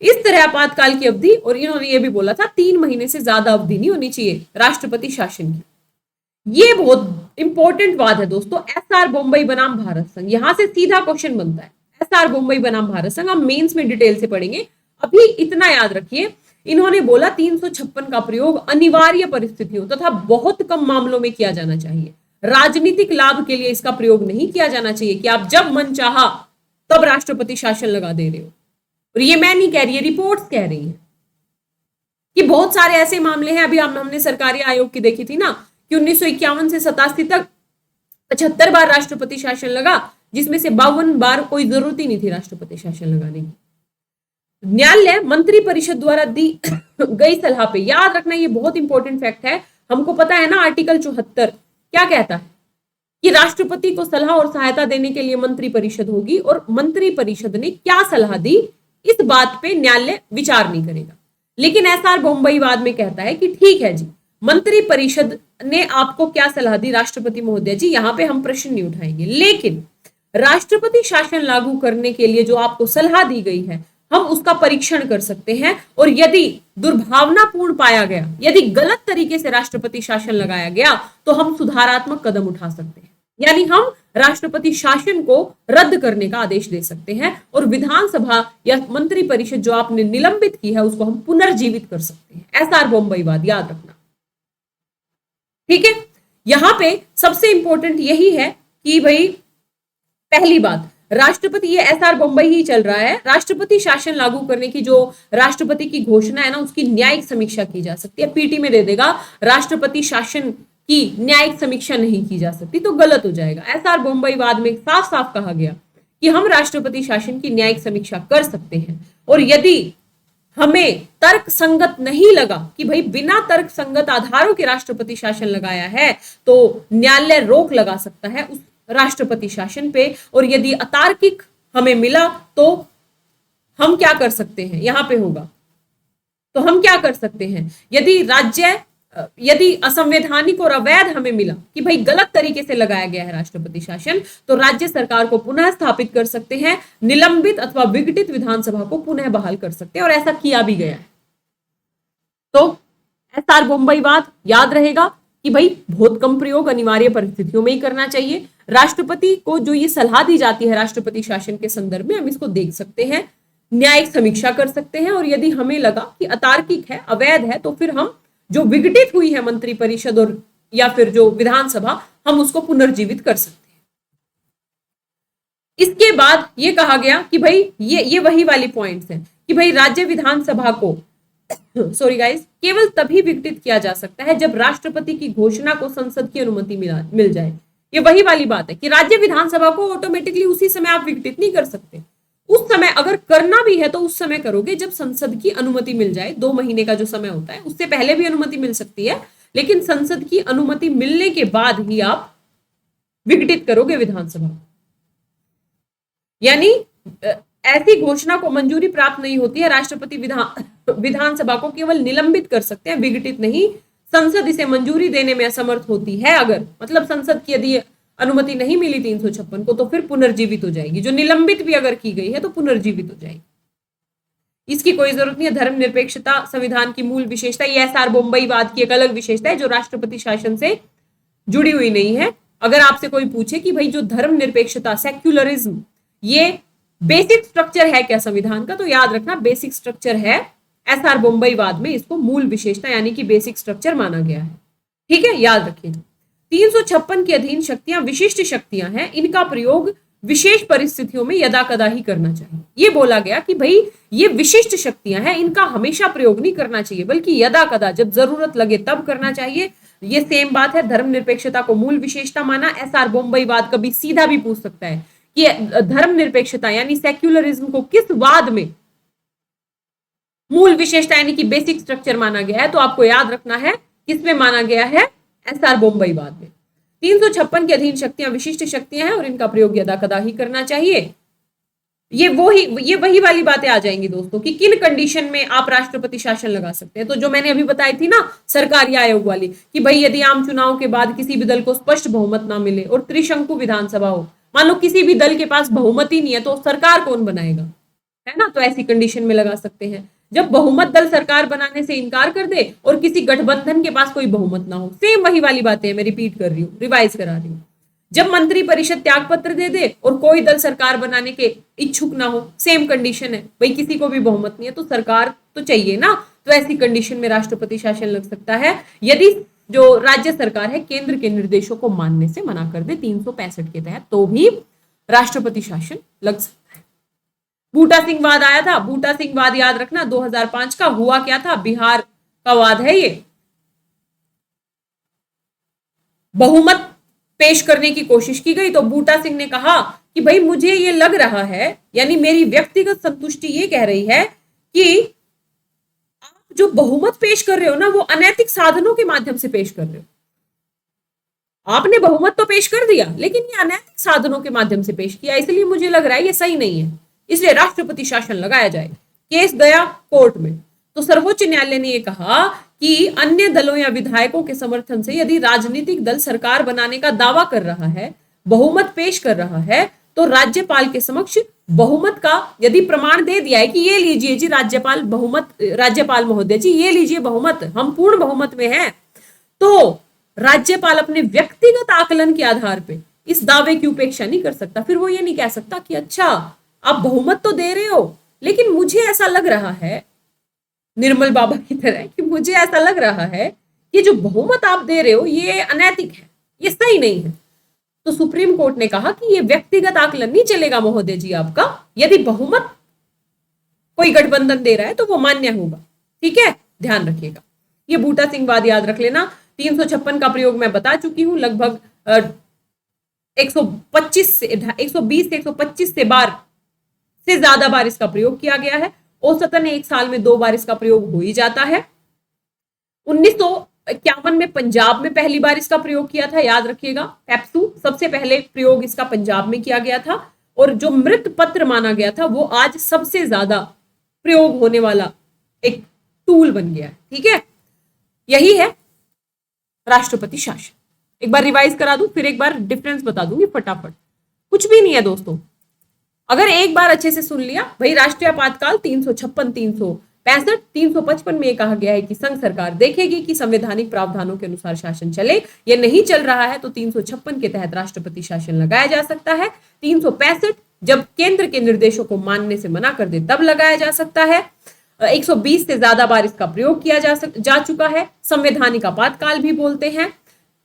इस तरह आपातकाल की अवधि, और इन्होंने ये भी बोला था 3 महीने से ज्यादा अवधि नहीं होनी चाहिए राष्ट्रपति शासन की। ये बहुत इंपॉर्टेंट बात है दोस्तों। एसआर बॉम्बई बनाम भारत संघ, यहां से सीधा क्वेश्चन बनता है। एसआर बॉम्बई बनाम भारत संघ हम मेंस में डिटेल से पढ़ेंगे। अभी इतना याद रखिए, इन्होंने बोला 356 का प्रयोग अनिवार्य परिस्थितियों तथा बहुत कम मामलों में किया जाना चाहिए। राजनीतिक लाभ के लिए इसका प्रयोग नहीं किया जाना चाहिए कि आप जब मन चाहा तब राष्ट्रपति शासन लगा दे रहे हो। और ये मैं नहीं कह रही, रिपोर्ट्स कह रही हैं कि बहुत सारे ऐसे मामले हैं। अभी हमने सरकारी आयोग की देखी थी ना कि 1951 से 87 तक 75 बार राष्ट्रपति शासन लगा, जिसमें से 52 बार कोई जरूरत ही नहीं थी राष्ट्रपति शासन लगाने की। न्यायालय मंत्री परिषद द्वारा दी गई सलाह पे, याद रखना ये बहुत इंपॉर्टेंट फैक्ट है, हमको पता है ना आर्टिकल 74 क्या कहता है कि राष्ट्रपति को सलाह और सहायता देने के लिए मंत्री परिषद होगी, और मंत्री परिषद ने क्या सलाह दी इस बात पे न्यायालय विचार नहीं करेगा। लेकिन एसआर बोम्बईवाद में कहता है कि ठीक है जी, मंत्री परिषद ने आपको क्या सलाह दी राष्ट्रपति महोदय जी, यहां पे हम प्रश्न नहीं उठाएंगे, लेकिन राष्ट्रपति शासन लागू करने के लिए जो आपको सलाह दी गई है हम उसका परीक्षण कर सकते हैं, और यदि दुर्भावनापूर्ण पाया गया, यदि गलत तरीके से राष्ट्रपति शासन लगाया गया तो हम सुधारात्मक कदम उठा सकते हैं। यानी हम राष्ट्रपति शासन को रद्द करने का आदेश दे सकते हैं, और विधानसभा या मंत्री परिषद जो आपने निलंबित की है उसको हम पुनर्जीवित कर सकते हैं। एसआर बोम्बईवाद याद रखना, ठीक है। यहां पे सबसे इंपॉर्टेंट यही है कि भाई पहली बात, राष्ट्रपति, ये एसआर बम्बई ही चल रहा है, राष्ट्रपति शासन लागू करने की जो राष्ट्रपति की घोषणा है ना उसकी न्यायिक समीक्षा की जा सकती है। पीटी में दे देगा राष्ट्रपति शासन की न्यायिक समीक्षा नहीं की जा सकती, तो गलत हो जाएगा। एसआर बम्बईवाद में साफ साफ कहा गया कि हम राष्ट्रपति शासन की न्यायिक समीक्षा कर सकते हैं, और यदि हमें तर्क संगत नहीं लगा कि भाई बिना तर्क संगत आधारों के राष्ट्रपति शासन लगाया है तो न्यायालय रोक लगा सकता है उस राष्ट्रपति शासन पे, और यदि अतार्किक हमें मिला तो हम क्या कर सकते हैं, यहां पे होगा तो हम क्या कर सकते हैं, यदि असंवैधानिक और अवैध हमें मिला कि भाई गलत तरीके से लगाया गया है राष्ट्रपति शासन, तो राज्य सरकार को पुनः स्थापित कर सकते हैं, निलंबित अथवा विघटित विधानसभा को पुनः बहाल कर सकते हैं, और ऐसा किया भी गया है। तो एसआर बोम्बईवाद याद रहेगा कि भाई बहुत कम प्रयोग अनिवार्य परिस्थितियों में ही करना चाहिए। राष्ट्रपति को जो ये सलाह दी जाती है राष्ट्रपति शासन के संदर्भ में, हम इसको देख सकते हैं, न्यायिक समीक्षा कर सकते हैं, और यदि हमें लगा कि अतार्किक है, अवैध है, तो फिर हम जो विघटित हुई है मंत्री परिषद और या फिर जो विधानसभा, हम उसको पुनर्जीवित कर सकते हैं। इसके बाद ये कहा गया कि भाई ये वही वाली पॉइंट्स हैं कि भाई राज्य विधानसभा को सॉरी गाइस, केवल तभी विघटित किया जा सकता है जब राष्ट्रपति की घोषणा को संसद की अनुमति मिल जाए। ये वही वाली बात है कि राज्य विधानसभा को ऑटोमेटिकली उसी समय आप विघटित नहीं कर सकते। उस समय अगर करना भी है तो उस समय करोगे जब संसद की अनुमति मिल जाए। 2 महीने का जो समय होता है, उससे पहले भी अनुमति मिल सकती है, लेकिन संसद की अनुमति मिलने के बाद ही आप विघटित करोगे विधानसभा। यानी ऐसी घोषणा को मंजूरी प्राप्त नहीं होती है, राष्ट्रपति विधानसभा को केवल निलंबित कर सकते हैं, विघटित नहीं। संसद इसे मंजूरी देने में असमर्थ होती है, अगर मतलब संसद की यदि अनुमति नहीं मिली 356 को, तो फिर पुनर्जीवित हो जाएगी। जो निलंबित भी अगर की गई है तो पुनर्जीवित हो जाएगी। इसकी कोई जरूरत नहीं है। धर्मनिरपेक्षता संविधान की मूल विशेषता, ये एसआर बोम्बईवाद की एक अलग विशेषता है जो राष्ट्रपति शासन से जुड़ी हुई नहीं है। अगर आपसे कोई पूछे कि भाई जो धर्मनिरपेक्षता, सेक्युलरिज्म, ये बेसिक स्ट्रक्चर है क्या संविधान का, तो याद रखना बेसिक स्ट्रक्चर है। एसआर बोम्बईवाद में इसको मूल विशेषता यानी कि बेसिक स्ट्रक्चर माना गया है। ठीक है, याद रखिए। 356 के अधीन शक्तियां विशिष्ट शक्तियां हैं, इनका प्रयोग विशेष परिस्थितियों में यदा कदा ही करना चाहिए। ये बोला गया कि भाई ये विशिष्ट शक्तियां हैं, इनका हमेशा प्रयोग नहीं करना चाहिए, बल्कि यदा कदा जब जरूरत लगे तब करना चाहिए। ये सेम बात है। धर्मनिरपेक्षता को मूल विशेषता माना। एसआर बोम्बईवाद कभी सीधा भी पूछ सकता है कि धर्मनिरपेक्षता यानी सेक्युलरिज्म को किस वाद में मूल विशेषता यानी कि बेसिक स्ट्रक्चर माना गया है, तो आपको याद रखना है किसमें माना गया है, एसआर बोम्बईवाद में। 356 के अधीन शक्तियां विशिष्ट शक्तियां हैं और इनका प्रयोग यदा कदा ही करना चाहिए। ये वही वाली बातें आ जाएंगी दोस्तों कि किन कंडीशन में आप राष्ट्रपति शासन लगा सकते हैं। तो जो मैंने अभी बताई थी ना सरकारी आयोग वाली, कि भाई यदि आम चुनाव के बाद किसी भी दल को स्पष्ट बहुमत ना मिले और त्रिशंकु विधानसभा हो, मान लो किसी भी दल के पास बहुमत ही नहीं है, तो सरकार कौन बनाएगा, है ना। तो ऐसी कंडीशन में लगा सकते हैं जब बहुमत दल सरकार बनाने से इनकार कर दे और किसी गठबंधन के पास कोई बहुमत ना हो। सेम वही वाली बातें मैं रिपीट कर रही हूँ, रिवाइज करा रही हूँ। जब मंत्री परिषद त्याग पत्र दे दे और कोई दल सरकार बनाने के इच्छुक ना हो, सेम कंडीशन है। भाई किसी को भी बहुमत नहीं है तो सरकार तो चाहिए ना, तो ऐसी कंडीशन में राष्ट्रपति शासन लग सकता है यदि जो राज्य सरकार है केंद्र के निर्देशों को मानने से मना कर दे 365 के तहत, तो भी राष्ट्रपति शासन लग सकता है। बूटा सिंह वाद आया था, बूटा सिंह वाद याद रखना 2005 का। हुआ क्या था, बिहार का वाद है ये। बहुमत पेश करने की कोशिश की गई तो बूटा सिंह ने कहा कि भाई मुझे ये लग रहा है, यानी मेरी व्यक्तिगत संतुष्टि ये कह रही है कि आप जो बहुमत पेश कर रहे हो ना, वो अनैतिक साधनों के माध्यम से पेश कर रहे हो। आपने बहुमत तो पेश कर दिया, लेकिन ये अनैतिक साधनों के माध्यम से पेश किया, इसलिए मुझे लग रहा है ये सही नहीं है, इसलिए राष्ट्रपति शासन लगाया जाए। केस गया कोर्ट में, तो सर्वोच्च न्यायालय ने यह कहा कि अन्य दलों या विधायकों के समर्थन से यदि राजनीतिक दल सरकार बनाने का दावा कर रहा है, बहुमत पेश कर रहा है, तो राज्यपाल के समक्ष बहुमत का यदि प्रमाण दे दिया है कि ये लीजिए जी राज्यपाल बहुमत, राज्यपाल महोदय जी ये लीजिए बहुमत, हम पूर्ण बहुमत में हैं, तो राज्यपाल अपने व्यक्तिगत आकलन के आधार पे इस दावे की उपेक्षा नहीं कर सकता। फिर वो ये नहीं कह सकता कि अच्छा आप बहुमत तो दे रहे हो, लेकिन मुझे ऐसा लग रहा है, निर्मल बाबा की तरह, कि मुझे ऐसा लग रहा है कि जो बहुमत आप दे रहे हो ये अनैतिक है, ये सही नहीं है। तो सुप्रीम कोर्ट ने कहा कि ये व्यक्तिगत आकलन नहीं चलेगा महोदय जी आपका, यदि बहुमत कोई गठबंधन दे रहा है तो वो मान्य होगा। ठीक है, ध्यान रखिएगा, ये बूटा सिंह वाद याद रख लेना। 356 का प्रयोग मैं बता चुकी हूं, लगभग 125 से 120 से 125 से बार से ज्यादा बार इसका प्रयोग किया गया है। औसतन एक साल में 2 बार इसका प्रयोग हो ही जाता है। 1951 में पंजाब में पहली बार इसका प्रयोग किया था, याद रखिएगा, पेप्सू सबसे पहले प्रयोग इसका पंजाब में किया गया था, और जो मृत पत्र माना गया था वो आज सबसे ज्यादा प्रयोग होने वाला एक टूल बन गया है। ठीक है, यही है राष्ट्रपति शासन। एक बार रिवाइज करा दूं, फिर एक बार डिफरेंस बता दूंगी फटाफट। कुछ भी नहीं है दोस्तों, अगर एक बार अच्छे से सुन लिया, भाई राष्ट्रीय आपातकाल 356, 365, 355 में यह कहा गया है कि संघ सरकार देखेगी कि संवैधानिक प्रावधानों के अनुसार शासन चले। ये नहीं चल रहा है तो 356 के तहत राष्ट्रपति शासन लगाया जा सकता है। 365 जब केंद्र के निर्देशों को मानने से मना कर दे तब लगाया जा सकता है। 120 से ज्यादा बार इसका प्रयोग किया जा चुका है। संवैधानिक आपातकाल भी बोलते हैं।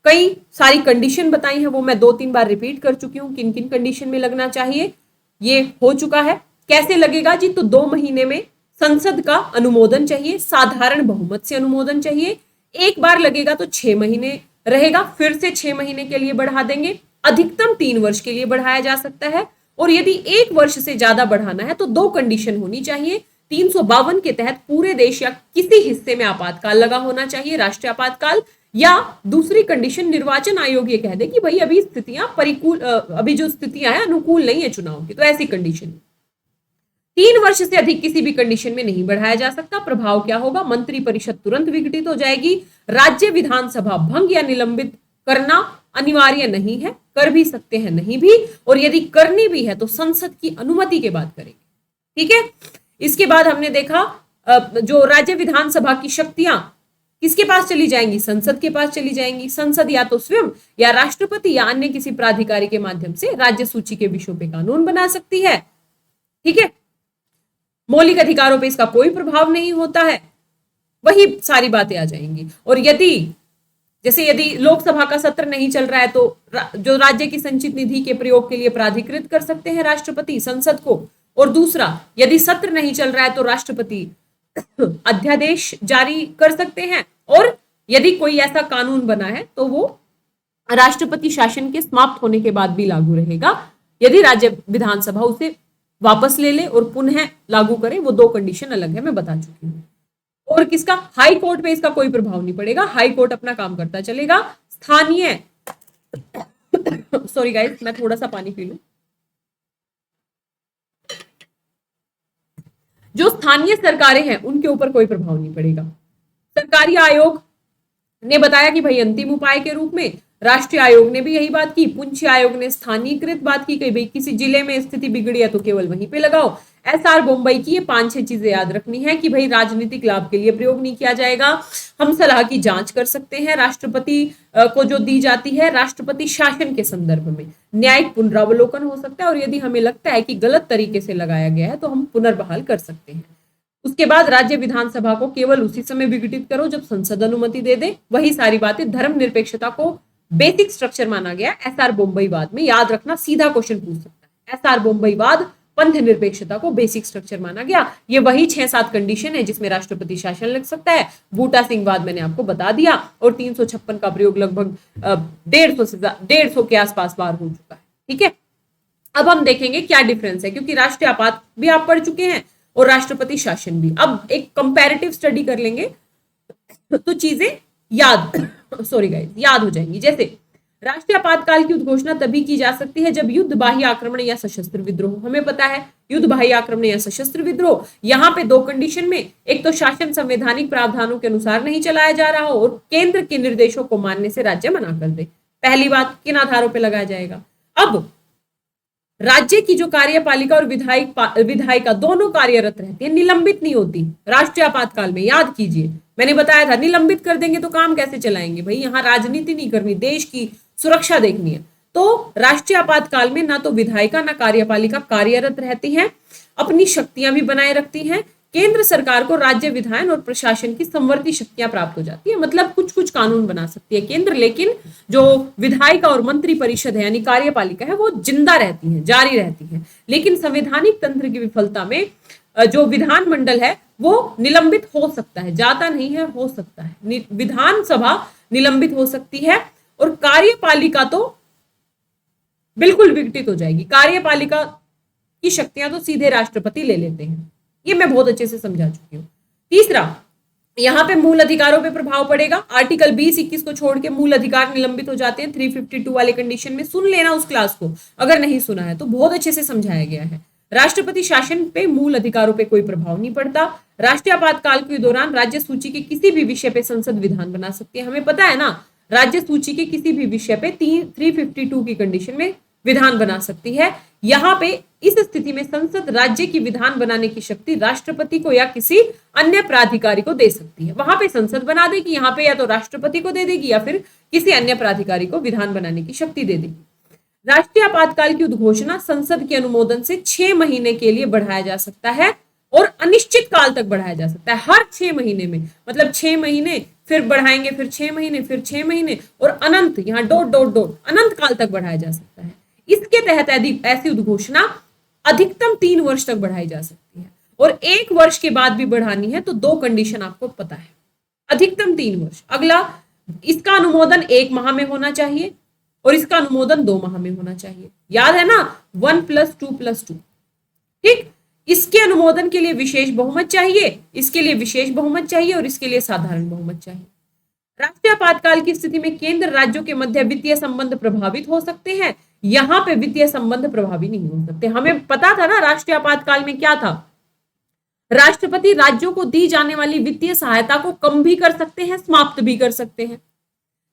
कई सारी कंडीशन बताई हैं, वो मैं 2-3 बार रिपीट कर चुकी हूँ, किन किन कंडीशन में लगना चाहिए, ये हो चुका है। कैसे लगेगा जी, तो 2 महीने में संसद का अनुमोदन चाहिए, साधारण बहुमत से अनुमोदन चाहिए। एक बार लगेगा तो 6 महीने रहेगा, फिर से 6 महीने के लिए बढ़ा देंगे। अधिकतम 3 वर्ष के लिए बढ़ाया जा सकता है, और यदि 1 वर्ष से ज्यादा बढ़ाना है तो 2 कंडीशन होनी चाहिए। 352 के तहत पूरे देश या किसी हिस्से में आपातकाल लगा होना चाहिए, राष्ट्रीय आपातकाल, या दूसरी कंडीशन निर्वाचन आयोग ये कह दे कि भाई अभी स्थितियां परिकूल, अभी जो स्थितियां हैं अनुकूल नहीं है चुनाव की, तो ऐसी कंडीशन 3 वर्ष से अधिक किसी भी कंडीशन में नहीं बढ़ाया जा सकता। प्रभाव क्या होगा, मंत्री परिषद तुरंत विघटित हो जाएगी। राज्य विधानसभा भंग या निलंबित करना अनिवार्य नहीं है, कर भी सकते हैं नहीं भी, और यदि करनी भी है तो संसद की अनुमति के बाद करेंगे। ठीक है, इसके बाद हमने देखा जो राज्य विधानसभा की शक्तियां किसके पास चली जाएंगी, संसद के पास चली जाएंगी। संसद या तो स्वयं या राष्ट्रपति या अन्य किसी प्राधिकारी के माध्यम से राज्य सूची के विषयों पे कानून बना सकती है। ठीक है, मौलिक अधिकारों पे इसका कोई प्रभाव नहीं होता है, वही सारी बातें आ जाएंगी। और यदि लोकसभा का सत्र नहीं चल रहा है तो जो राज्य की संचित निधि के प्रयोग के लिए प्राधिकृत कर सकते हैं राष्ट्रपति संसद को। और दूसरा, यदि सत्र नहीं चल रहा है तो राष्ट्रपति अध्यादेश जारी कर सकते हैं, और यदि कोई ऐसा कानून बना है तो वो राष्ट्रपति शासन के समाप्त होने के बाद भी लागू रहेगा, यदि राज्य विधानसभा उसे वापस ले ले और पुनः लागू करे। वो 2 कंडीशन अलग है, मैं बता चुकी हूँ। और किसका, हाई कोर्ट पे इसका कोई प्रभाव नहीं पड़ेगा, हाई कोर्ट अपना काम करता चलेगा। स्थानीय सॉरी गाइस, मैं थोड़ा सा पानी पी लूं। जो स्थानीय सरकारें हैं उनके ऊपर कोई प्रभाव नहीं पड़ेगा। सरकारी आयोग ने बताया कि भाई अंतिम उपाय के रूप में, राष्ट्रीय आयोग ने भी यही बात की, पुंछ आयोग ने स्थानीयकृत बात की, भाई किसी जिले में स्थिति बिगड़ी है तो केवल वहीं पे लगाओ। एसआर बम्बई की ये 5-6 चीजें याद रखनी है कि भाई राजनीतिक लाभ के लिए प्रयोग नहीं किया जाएगा। हम सलाह की जांच कर सकते हैं राष्ट्रपति को जो दी जाती है राष्ट्रपति शासन के संदर्भ में, न्यायिक पुनरावलोकन हो सकता है, और यदि हमें लगता है कि गलत तरीके से लगाया गया है तो हम पुनर्बहाल कर सकते हैं। उसके बाद राज्य विधानसभा को केवल उसी समय विघटित करो जब संसद अनुमति दे दे। वही सारी बातें, धर्मनिरपेक्षता को बेसिक स्ट्रक्चर माना गया एसआर बम्बईवाद में, याद रखना, सीधा क्वेश्चन पूछ सकता है। एसआर बम्बईवाद पंथ निरपेक्षता को बेसिक स्ट्रक्चर माना गया। ये वही 6-7 कंडीशन है जिसमें राष्ट्रपति शासन लग सकता है। बूटा सिंह वाद मैंने आपको बता दिया, और 356 का प्रयोग लगभग 150 के आसपास बार हो चुका है। ठीक है, अब हम देखेंगे क्या डिफरेंस है, क्योंकि राष्ट्रीय आपात भी आप पढ़ चुके हैं और राष्ट्रपति शासन भी। अब एक कंपैरेटिव स्टडी कर लेंगे तो चीजें याद सॉरी गाइस याद हो जाएंगी। जैसे राष्ट्रीय आपातकाल की उद्घोषणा तभी की जा सकती है जब युद्ध, बाह्य आक्रमण या सशस्त्र विद्रोह। हमें पता है युद्ध, बाह्य आक्रमण या सशस्त्र विद्रोह, यहाँ पे दो कंडीशन में, एक तो शासन संवैधानिक प्रावधानों के अनुसार नहीं चलाया जा रहा हो और केंद्र के निर्देशों को मानने से राज्य मना कर दे। पहली बात, किन आधारों पर लगाया जाएगा? अब राज्य की जो कार्यपालिका और विधायिका दोनों कार्यरत रहती है, निलंबित नहीं होती राष्ट्रीय आपातकाल में। याद कीजिए, मैंने बताया था निलंबित कर देंगे तो काम कैसे चलाएंगे भाई, यहाँ राजनीति नहीं करनी, देश की सुरक्षा देखनी है। तो राष्ट्रीय आपातकाल में ना तो विधायिका ना कार्यपालिका कार्यरत रहती हैं, अपनी शक्तियां भी बनाए रखती हैं। केंद्र सरकार को राज्य विधायन और प्रशासन की समवर्ती शक्तियां प्राप्त हो जाती है, मतलब कुछ कुछ कानून बना सकती है केंद्र, लेकिन जो विधायिका और मंत्री परिषद है यानी कार्यपालिका है वो जिंदा रहती है, जारी रहती है। लेकिन संवैधानिक तंत्र की विफलता में जो विधानमंडल है वो निलंबित हो सकता है, जाता नहीं है, हो सकता है। विधानसभा निलंबित हो सकती है और कार्यपालिका तो बिल्कुल विघटित हो जाएगी। कार्यपालिका की शक्तियां तो सीधे राष्ट्रपति ले लेते हैं, ये मैं बहुत अच्छे से समझा चुकी हूँ। तीसरा, यहाँ पे मूल अधिकारों पे प्रभाव पड़ेगा। आर्टिकल 20-21 को छोड़ के मूल अधिकार निलंबित हो जाते हैं 352 वाले कंडीशन में। सुन लेना उस क्लास को, अगर नहीं सुना है तो बहुत अच्छे से समझाया गया है। राष्ट्रपति शासन पे, मूल अधिकारों पे कोई प्रभाव नहीं पड़ता। राष्ट्रीय आपातकाल के दौरान राज्य सूची के किसी भी विषय पे संसद विधान बना सकती है। हमें पता है ना, राज्य सूची के किसी भी विषय पे 352 की कंडीशन में विधान बना सकती है। यहाँ पे इस स्थिति में संसद राज्य की विधान बनाने की शक्ति राष्ट्रपति को या किसी अन्य प्राधिकारी को दे सकती है। वहां पे संसद बना देगी, यहाँ पे या तो राष्ट्रपति को दे देगी या फिर किसी अन्य प्राधिकारी को विधान बनाने की शक्ति दे देगी। राष्ट्रीय आपातकाल की उद्घोषणा संसद के अनुमोदन से 6 महीने के लिए बढ़ाया जा सकता है और अनिश्चित काल तक बढ़ाया जा सकता है। हर 6 महीने में, मतलब 6 महीने फिर बढ़ाएंगे, फिर 6 महीने, फिर 6 महीने और अनंत, यहाँ डॉट डॉट डॉट अनंत काल तक बढ़ाया जा सकता है। इसके तहत ऐसी उद्घोषणा अधिकतम 3 वर्ष तक बढ़ाई जा सकती है और 1 वर्ष के बाद भी बढ़ानी है तो 2 कंडीशन आपको पता है। अधिकतम 3 वर्ष। अगला, इसका अनुमोदन 1 माह में होना चाहिए और इसका अनुमोदन 2 माह में होना चाहिए। याद है ना, 1+2+2। ठीक, इसके अनुमोदन के लिए विशेष बहुमत चाहिए, इसके लिए विशेष बहुमत चाहिए और इसके लिए साधारण बहुमत चाहिए। राष्ट्रीय आपातकाल की स्थिति में केंद्र राज्यों के मध्य वित्तीय संबंध प्रभावित हो सकते हैं। यहाँ पे वित्तीय संबंध प्रभावी नहीं हो सकते। हमें पता था ना राष्ट्रीय आपातकाल में क्या था, राष्ट्रपति राज्यों को दी जाने वाली वित्तीय सहायता को कम भी कर सकते हैं, समाप्त भी कर सकते हैं,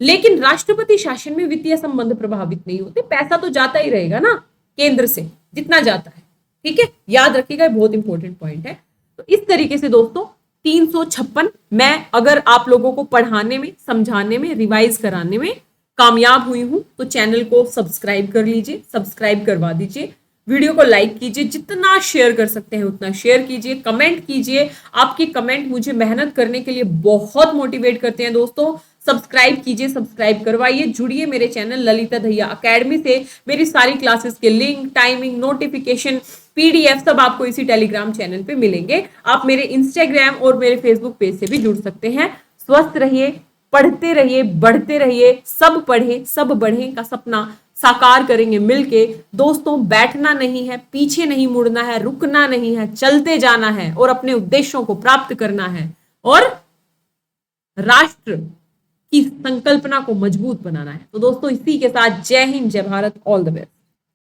लेकिन राष्ट्रपति शासन में वित्तीय संबंध प्रभावित नहीं होते। पैसा तो जाता ही रहेगा ना केंद्र से जितना जाता है। ठीक है, याद रखिएगा, बहुत इंपॉर्टेंट पॉइंट है। तो इस तरीके से दोस्तों 356 मैं अगर आप लोगों को पढ़ाने में, समझाने में, रिवाइज कराने में कामयाब हुई हूं तो चैनल को सब्सक्राइब कर लीजिए, सब्सक्राइब करवा दीजिए, वीडियो को लाइक कीजिए, जितना शेयर कर सकते हैं उतना शेयर कीजिए, कमेंट कीजिए। आपके कमेंट मुझे मेहनत करने के लिए बहुत मोटिवेट करते हैं दोस्तों। सब्सक्राइब कीजिए, सब्सक्राइब करवाइए, जुड़िए मेरे चैनल ललिता दहिया अकेडमी से। मेरी सारी क्लासेस के लिंक, टाइमिंग, नोटिफिकेशन, PDF सब आपको इसी टेलीग्राम चैनल पे मिलेंगे। आप मेरे इंस्टाग्राम और मेरे फेसबुक पेज से भी जुड़ सकते हैं। स्वस्थ रहिए, पढ़ते रहिए, बढ़ते रहिए, सब पढ़ें सब बढ़ें का सपना साकार करेंगे मिलके। दोस्तों, बैठना नहीं है, पीछे नहीं मुड़ना है, रुकना नहीं है, चलते जाना है और अपने उद्देश्यों को प्राप्त करना है और राष्ट्र की संकल्पना को मजबूत बनाना है। तो दोस्तों, इसी के साथ जय हिंद, जय भारत, ऑल द बेस्ट।